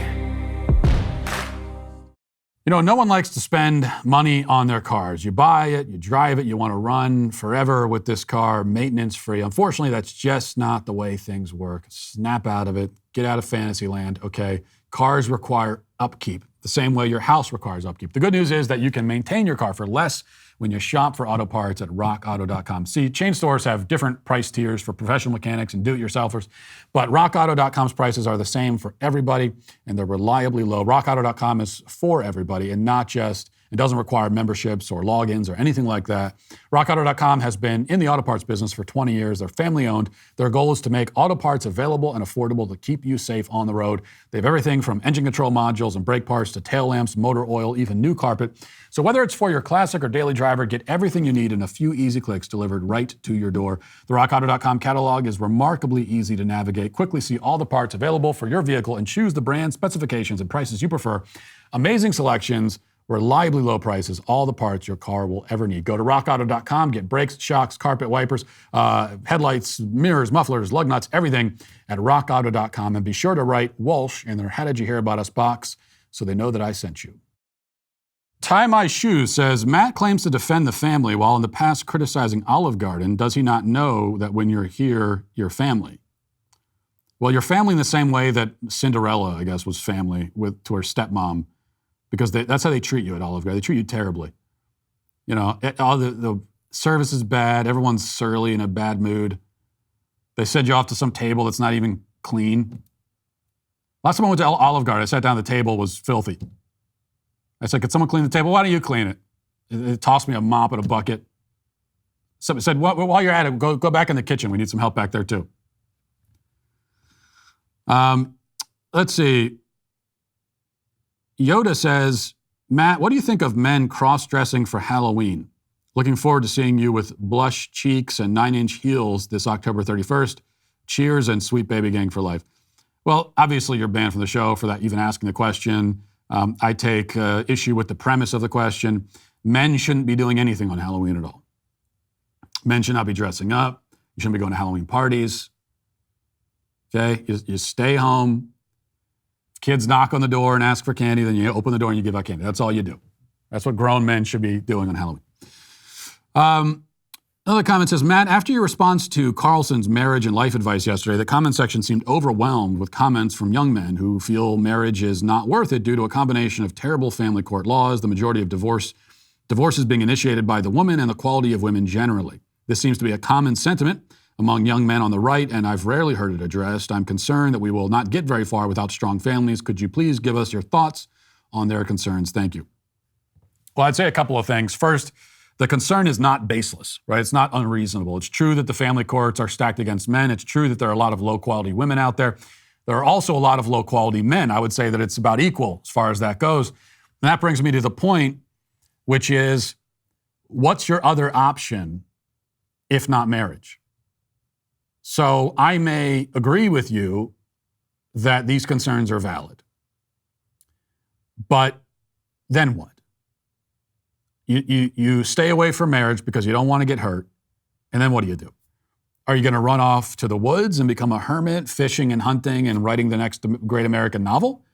You know, no one likes to spend money on their cars. You buy it, you drive it, you want to run forever with this car, maintenance free. Unfortunately, that's just not the way things work. Snap out of it. Get out of fantasy land, okay? Cars require upkeep, the same way your house requires upkeep. The good news is that you can maintain your car for less when you shop for auto parts at rockauto.com. See, chain stores have different price tiers for professional mechanics and do-it-yourselfers, but rockauto.com's prices are the same for everybody, and they're reliably low. Rockauto.com is for everybody and not just, it doesn't require memberships or logins or anything like that. RockAuto.com has been in the auto parts business for 20 years. They're family-owned. Their goal is to make auto parts available and affordable to keep you safe on the road. They have everything from engine control modules and brake parts to tail lamps, motor oil, even new carpet. So whether it's for your classic or daily driver, get everything you need in a few easy clicks delivered right to your door. The RockAuto.com catalog is remarkably easy to navigate. Quickly see all the parts available for your vehicle and choose the brand, specifications, and prices you prefer. Amazing selections, reliably low prices, all the parts your car will ever need. Go to rockauto.com, get brakes, shocks, carpet wipers, headlights, mirrors, mufflers, lug nuts, everything at rockauto.com. And be sure to write Walsh in their How Did You Hear About Us box so they know that I sent you. Tie My Shoes says, Matt claims to defend the family while in the past criticizing Olive Garden. Does he not know that when you're here, you're family? Well, you're family in the same way that Cinderella, I guess, was family to her stepmom. Because that's how they treat you at Olive Garden. They treat you terribly. You know, all the service is bad. Everyone's surly, in a bad mood. They send you off to some table that's not even clean. Last time I went to Olive Garden, I sat down at the table, was filthy. I said, could someone clean the table? Why don't you clean it? It tossed me a mop and a bucket. Somebody said, while you're at it, go back in the kitchen. We need some help back there too. Let's see. Yoda says, Matt, what do you think of men cross-dressing for Halloween? Looking forward to seeing you with blush cheeks and 9-inch heels this October 31st. Cheers and Sweet Baby Gang for life. Well, obviously you're banned from the show for that, even asking the question. I take issue with the premise of the question. Men shouldn't be doing anything on Halloween at all. Men should not be dressing up. You shouldn't be going to Halloween parties. Okay? You stay home. Kids knock on the door and ask for candy, then you open the door and you give out candy. That's all you do. That's what grown men should be doing on Halloween. Another comment says, Matt, after your response to Carlson's marriage and life advice yesterday, the comment section seemed overwhelmed with comments from young men who feel marriage is not worth it due to a combination of terrible family court laws, the majority of divorces being initiated by the woman, and the quality of women generally. This seems to be a common sentiment among young men on the right, and I've rarely heard it addressed. I'm concerned that we will not get very far without strong families. Could you please give us your thoughts on their concerns? Thank you. Well, I'd say a couple of things. First, the concern is not baseless, right? It's not unreasonable. It's true that the family courts are stacked against men. It's true that there are a lot of low-quality women out there. There are also a lot of low-quality men. I would say that it's about equal as far as that goes. And that brings me to the point, which is, what's your other option if not marriage? So I may agree with you that these concerns are valid. But then what? You stay away from marriage because you don't want to get hurt. And then what do? Are you going to run off to the woods and become a hermit, fishing and hunting and writing the next great American novel?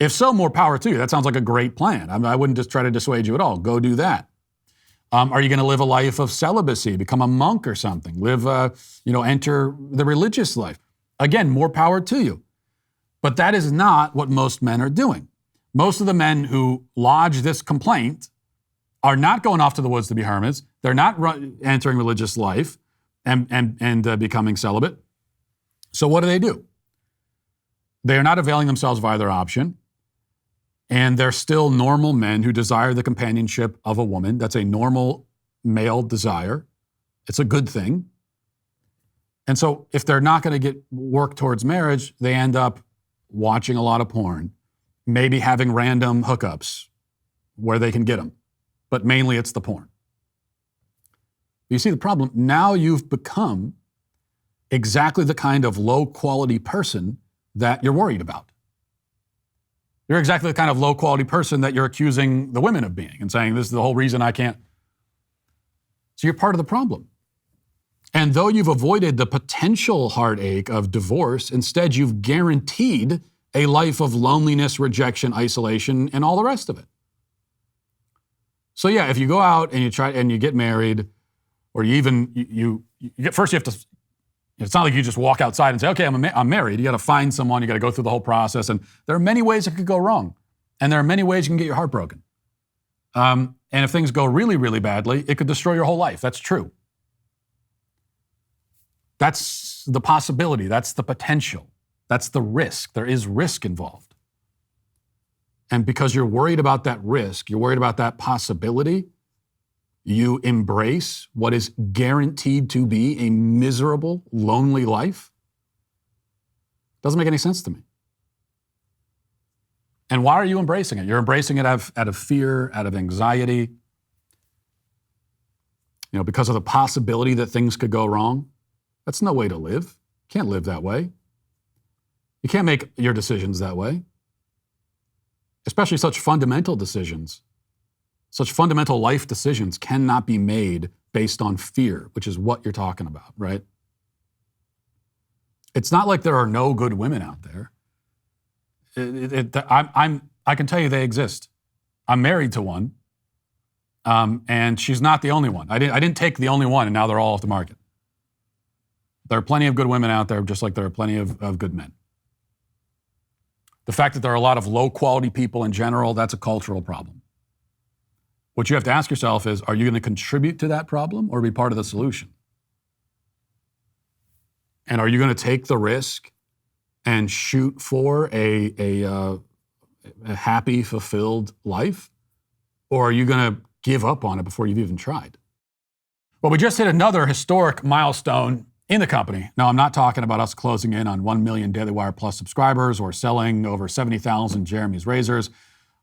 If so, more power to you. That sounds like a great plan. I wouldn't just try to dissuade you at all. Go do that. Are you going to live a life of celibacy, become a monk or something? Enter the religious life? Again, more power to you. But that is not what most men are doing. Most of the men who lodge this complaint are not going off to the woods to be hermits. They're not entering religious life and becoming celibate. So what do? They are not availing themselves of either option. And they're still normal men who desire the companionship of a woman. That's a normal male desire. It's a good thing. And so if they're not going to work towards marriage, they end up watching a lot of porn, maybe having random hookups where they can get them. But mainly it's the porn. You see the problem? Now you've become exactly the kind of low-quality person that you're worried about. You're exactly the kind of low-quality person that you're accusing the women of being and saying, this is the whole reason I can't. So you're part of the problem. And though you've avoided the potential heartache of divorce, instead you've guaranteed a life of loneliness, rejection, isolation, and all the rest of it. So yeah, if you go out and you try and you get married, or you get, first you have to, it's not like you just walk outside and say, okay, I'm married. You got to find someone, you got to go through the whole process. And there are many ways it could go wrong. And there are many ways you can get your heart broken. And if things go really, really badly, it could destroy your whole life. That's true. That's the possibility. That's the potential. That's the risk. There is risk involved. And because you're worried about that risk, you're worried about that possibility, you embrace what is guaranteed to be a miserable, lonely life. Doesn't make any sense to me. And why are you embracing it? You're embracing it out of fear, out of anxiety, because of the possibility that things could go wrong. That's no way to live. You can't live that way. You can't make your decisions that way. Especially such fundamental decisions. Such fundamental life decisions cannot be made based on fear, which is what you're talking about, right? It's not like there are no good women out there. I can tell you they exist. I'm married to one, and she's not the only one. I didn't take the only one, and now they're all off the market. There are plenty of good women out there, just like there are plenty of good men. The fact that there are a lot of low-quality people in general, that's a cultural problem. What you have to ask yourself is, are you going to contribute to that problem or be part of the solution? And are you going to take the risk and shoot for a happy, fulfilled life? Or are you going to give up on it before you've even tried? Well, we just hit another historic milestone in the company. Now, I'm not talking about us closing in on 1 million Daily Wire Plus subscribers or selling over 70,000 Jeremy's razors.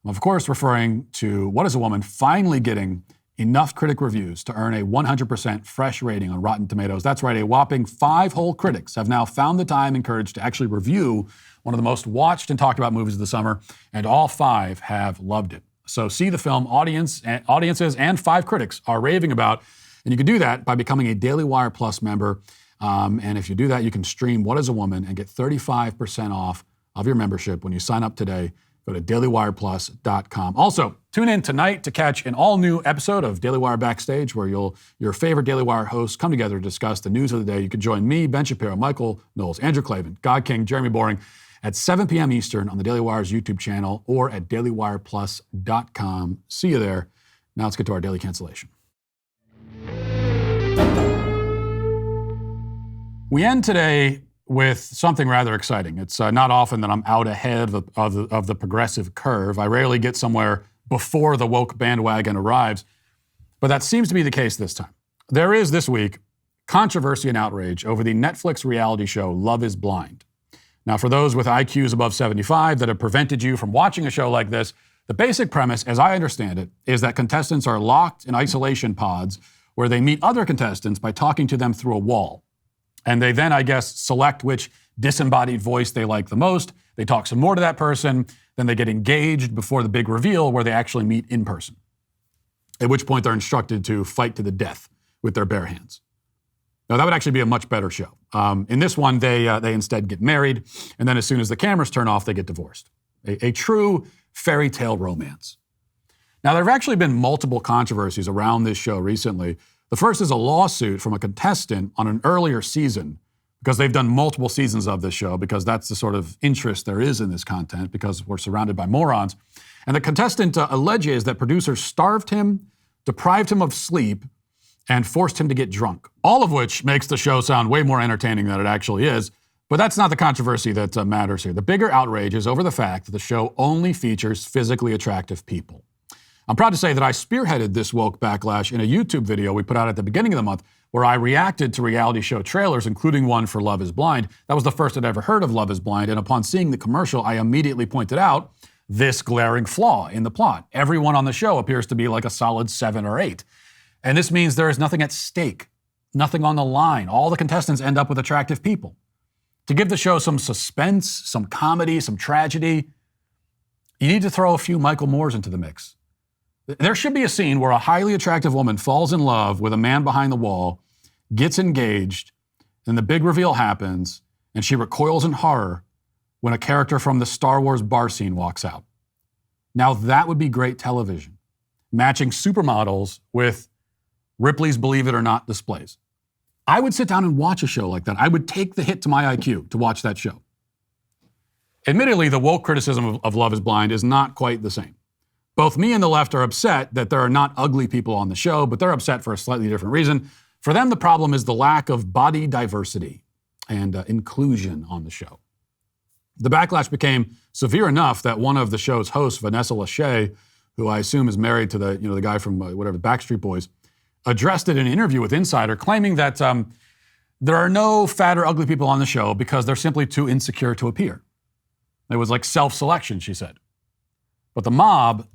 I'm, of course, referring to What is a Woman finally getting enough critic reviews to earn a 100% fresh rating on Rotten Tomatoes. That's right, a whopping 5 whole critics have now found the time and courage to actually review one of the most watched and talked about movies of the summer, and all 5 have loved it. So see the film audiences and 5 critics are raving about, and you can do that by becoming a Daily Wire Plus member. And if you do that, you can stream What is a Woman and get 35% off of your membership when you sign up today. Go to dailywireplus.com. Also, tune in tonight to catch an all-new episode of Daily Wire Backstage, where your favorite Daily Wire hosts come together to discuss the news of the day. You can join me, Ben Shapiro, Michael Knowles, Andrew Klavan, God King, Jeremy Boring at 7 p.m. Eastern on the Daily Wire's YouTube channel or at dailywireplus.com. See you there. Now let's get to our Daily Cancellation. We end today with something rather exciting. It's not often that I'm out ahead of the progressive curve. I rarely get somewhere before the woke bandwagon arrives, but that seems to be the case this time. There is this week controversy and outrage over the Netflix reality show Love is Blind. Now, for those with IQs above 75 that have prevented you from watching a show like this, the basic premise, as I understand it, is that contestants are locked in isolation pods where they meet other contestants by talking to them through a wall. And they then, I guess, select which disembodied voice they like the most. They talk some more to that person. Then they get engaged before the big reveal where they actually meet in person. At which point they're instructed to fight to the death with their bare hands. Now, that would actually be a much better show. In this one, they instead get married. And then as soon as the cameras turn off, they get divorced. A true fairy tale romance. Now, there have actually been multiple controversies around this show recently. The first is a lawsuit from a contestant on an earlier season, because they've done multiple seasons of this show, because that's the sort of interest there is in this content, because we're surrounded by morons. And the contestant alleges that producers starved him, deprived him of sleep, and forced him to get drunk, all of which makes the show sound way more entertaining than it actually is. But that's not the controversy that matters here. The bigger outrage is over the fact that the show only features physically attractive people. I'm proud to say that I spearheaded this woke backlash in a YouTube video we put out at the beginning of the month, where I reacted to reality show trailers, including one for Love is Blind. That was the first I'd ever heard of Love is Blind, and upon seeing the commercial, I immediately pointed out this glaring flaw in the plot. Everyone on the show appears to be like a solid 7 or 8. And this means there is nothing at stake, nothing on the line. All the contestants end up with attractive people. To give the show some suspense, some comedy, some tragedy, you need to throw a few Michael Moores into the mix. There should be a scene where a highly attractive woman falls in love with a man behind the wall, gets engaged, and the big reveal happens, and she recoils in horror when a character from the Star Wars bar scene walks out. Now that would be great television, matching supermodels with Ripley's Believe It or Not displays. I would sit down and watch a show like that. I would take the hit to my IQ to watch that show. Admittedly, the woke criticism of Love is Blind is not quite the same. Both me and the left are upset that there are not ugly people on the show, but they're upset for a slightly different reason. For them, the problem is the lack of body diversity and inclusion on the show. The backlash became severe enough that one of the show's hosts, Vanessa Lachey, who I assume is married to the guy from Backstreet Boys, addressed it in an interview with Insider, claiming that there are no fat or ugly people on the show because they're simply too insecure to appear. It was like self-selection, she said. But the mob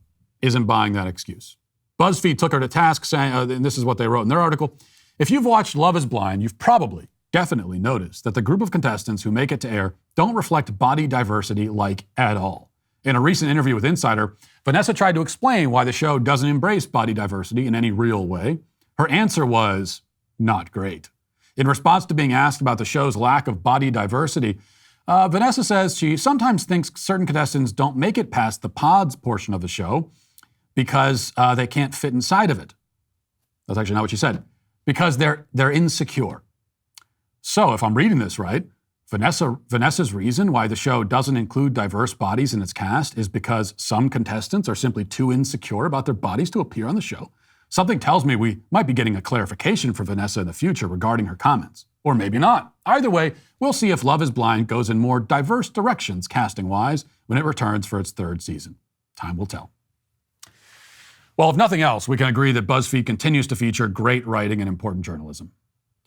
isn't buying that excuse. BuzzFeed took her to task, saying, and this is what they wrote in their article, if you've watched Love is Blind, you've probably, definitely noticed that the group of contestants who make it to air don't reflect body diversity at all. In a recent interview with Insider, Vanessa tried to explain why the show doesn't embrace body diversity in any real way. Her answer was not great. In response to being asked about the show's lack of body diversity, Vanessa says she sometimes thinks certain contestants don't make it past the pods portion of the show because they can't fit inside of it. That's actually not what she said. Because they're insecure. So if I'm reading this right, Vanessa's reason why the show doesn't include diverse bodies in its cast is because some contestants are simply too insecure about their bodies to appear on the show. Something tells me we might be getting a clarification for Vanessa in the future regarding her comments. Or maybe not. Either way, we'll see if Love is Blind goes in more diverse directions casting-wise when it returns for its 3rd season. Time will tell. Well, if nothing else, we can agree that BuzzFeed continues to feature great writing and important journalism.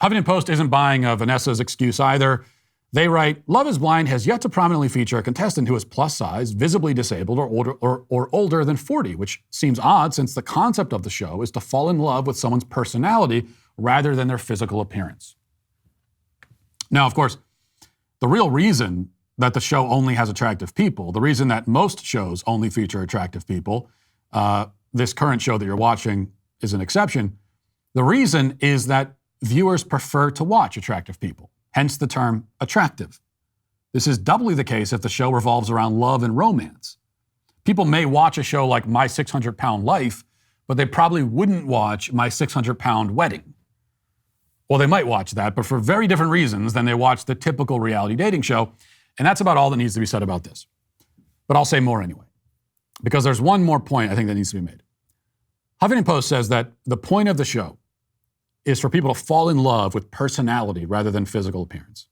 Huffington Post isn't buying Vanessa's excuse either. They write, Love is Blind has yet to prominently feature a contestant who is plus-size, visibly disabled, or older than 40, which seems odd since the concept of the show is to fall in love with someone's personality rather than their physical appearance. Now, of course, the real reason that the show only has attractive people, the reason that most shows only feature attractive people, this current show that you're watching is an exception, the reason is that viewers prefer to watch attractive people, hence the term attractive. This is doubly the case if the show revolves around love and romance. People may watch a show like My 600-Pound Life, but they probably wouldn't watch My 600-Pound Wedding. Well, they might watch that, but for very different reasons than they watch the typical reality dating show, and that's about all that needs to be said about this. But I'll say more anyway, because there's one more point I think that needs to be made. Huffington Post says that the point of the show is for people to fall in love with personality rather than physical appearance.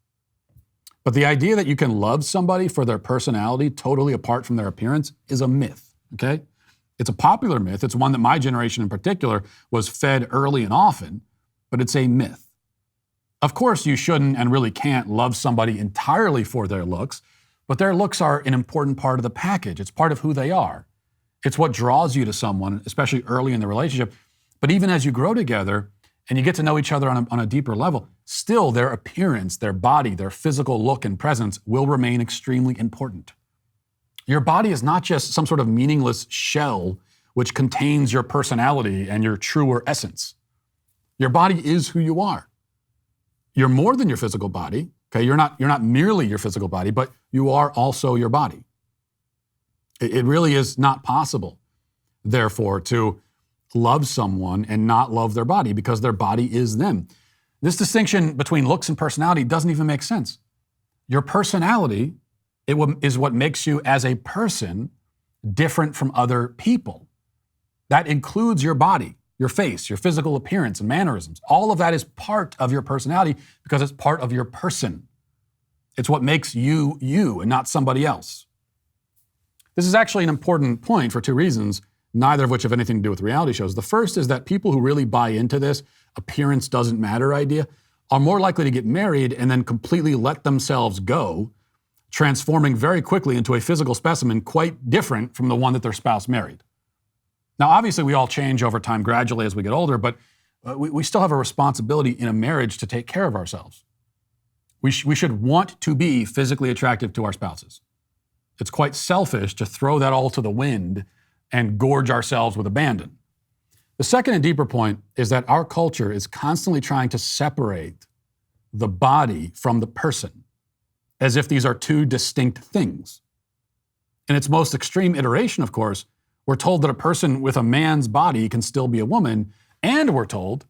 But the idea that you can love somebody for their personality totally apart from their appearance is a myth, okay? It's a popular myth. It's one that my generation in particular was fed early and often, but it's a myth. Of course, you shouldn't and really can't love somebody entirely for their looks, but their looks are an important part of the package. It's part of who they are. It's what draws you to someone, especially early in the relationship. But even as you grow together and you get to know each other on a deeper level, still their appearance, their body, their physical look and presence will remain extremely important. Your body is not just some sort of meaningless shell which contains your personality and your truer essence. Your body is who you are. You're more than your physical body, okay? You're not merely your physical body, but you are also your body. It really is not possible, therefore, to love someone and not love their body because their body is them. This distinction between looks and personality doesn't even make sense. Your personality is what makes you as a person different from other people. That includes your body, your face, your physical appearance and mannerisms. All of that is part of your personality because it's part of your person. It's what makes you you and not somebody else. This is actually an important point for 2 reasons, neither of which have anything to do with reality shows. The first is that people who really buy into this appearance doesn't matter idea, are more likely to get married and then completely let themselves go, transforming very quickly into a physical specimen quite different from the one that their spouse married. Now, obviously, we all change over time gradually as we get older, but we still have a responsibility in a marriage to take care of ourselves. We should want to be physically attractive to our spouses. It's quite selfish to throw that all to the wind and gorge ourselves with abandon. The second and deeper point is that our culture is constantly trying to separate the body from the person, as if these are two distinct things. In its most extreme iteration, of course, we're told that a person with a man's body can still be a woman, and we're told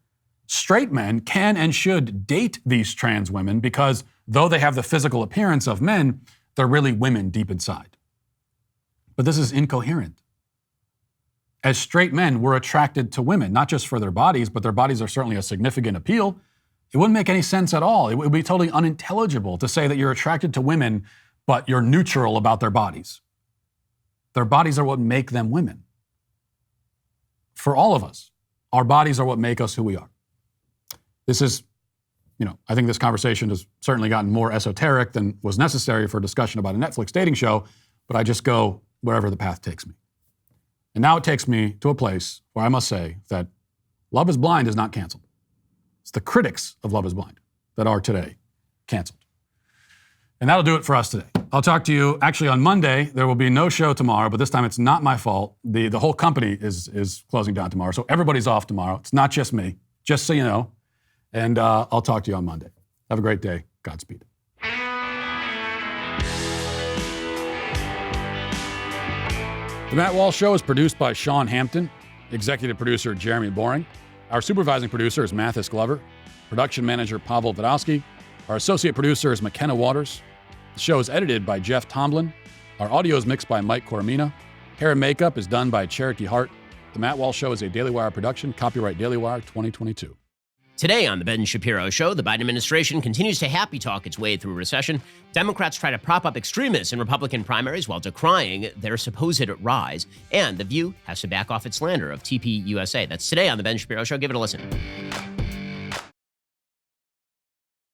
straight men can and should date these trans women because though they have the physical appearance of men, they're really women deep inside. But this is incoherent. As straight men, we're attracted to women, not just for their bodies, but their bodies are certainly a significant appeal. It wouldn't make any sense at all. It would be totally unintelligible to say that you're attracted to women, but you're neutral about their bodies. Their bodies are what make them women. For all of us, our bodies are what make us who we are. This is, I think this conversation has certainly gotten more esoteric than was necessary for a discussion about a Netflix dating show, but I just go wherever the path takes me. And now it takes me to a place where I must say that Love is Blind is not canceled. It's the critics of Love is Blind that are today canceled. And that'll do it for us today. I'll talk to you actually on Monday. There will be no show tomorrow, but this time it's not my fault. The whole company is closing down tomorrow, so everybody's off tomorrow. It's not just me, just so you know. And I'll talk to you on Monday. Have a great day. Godspeed. The Matt Walsh Show is produced by Sean Hampton, executive producer Jeremy Boring. Our supervising producer is Mathis Glover, production manager Pavel Vodowski. Our associate producer is McKenna Waters. The show is edited by Jeff Tomlin. Our audio is mixed by Mike Coromina. Hair and makeup is done by Cherokee Hart. The Matt Walsh Show is a Daily Wire production, copyright Daily Wire 2022. Today on The Ben Shapiro Show, the Biden administration continues to happy talk its way through recession. Democrats try to prop up extremists in Republican primaries while decrying their supposed rise. And The View has to back off its slander of TPUSA. That's today on The Ben Shapiro Show. Give it a listen.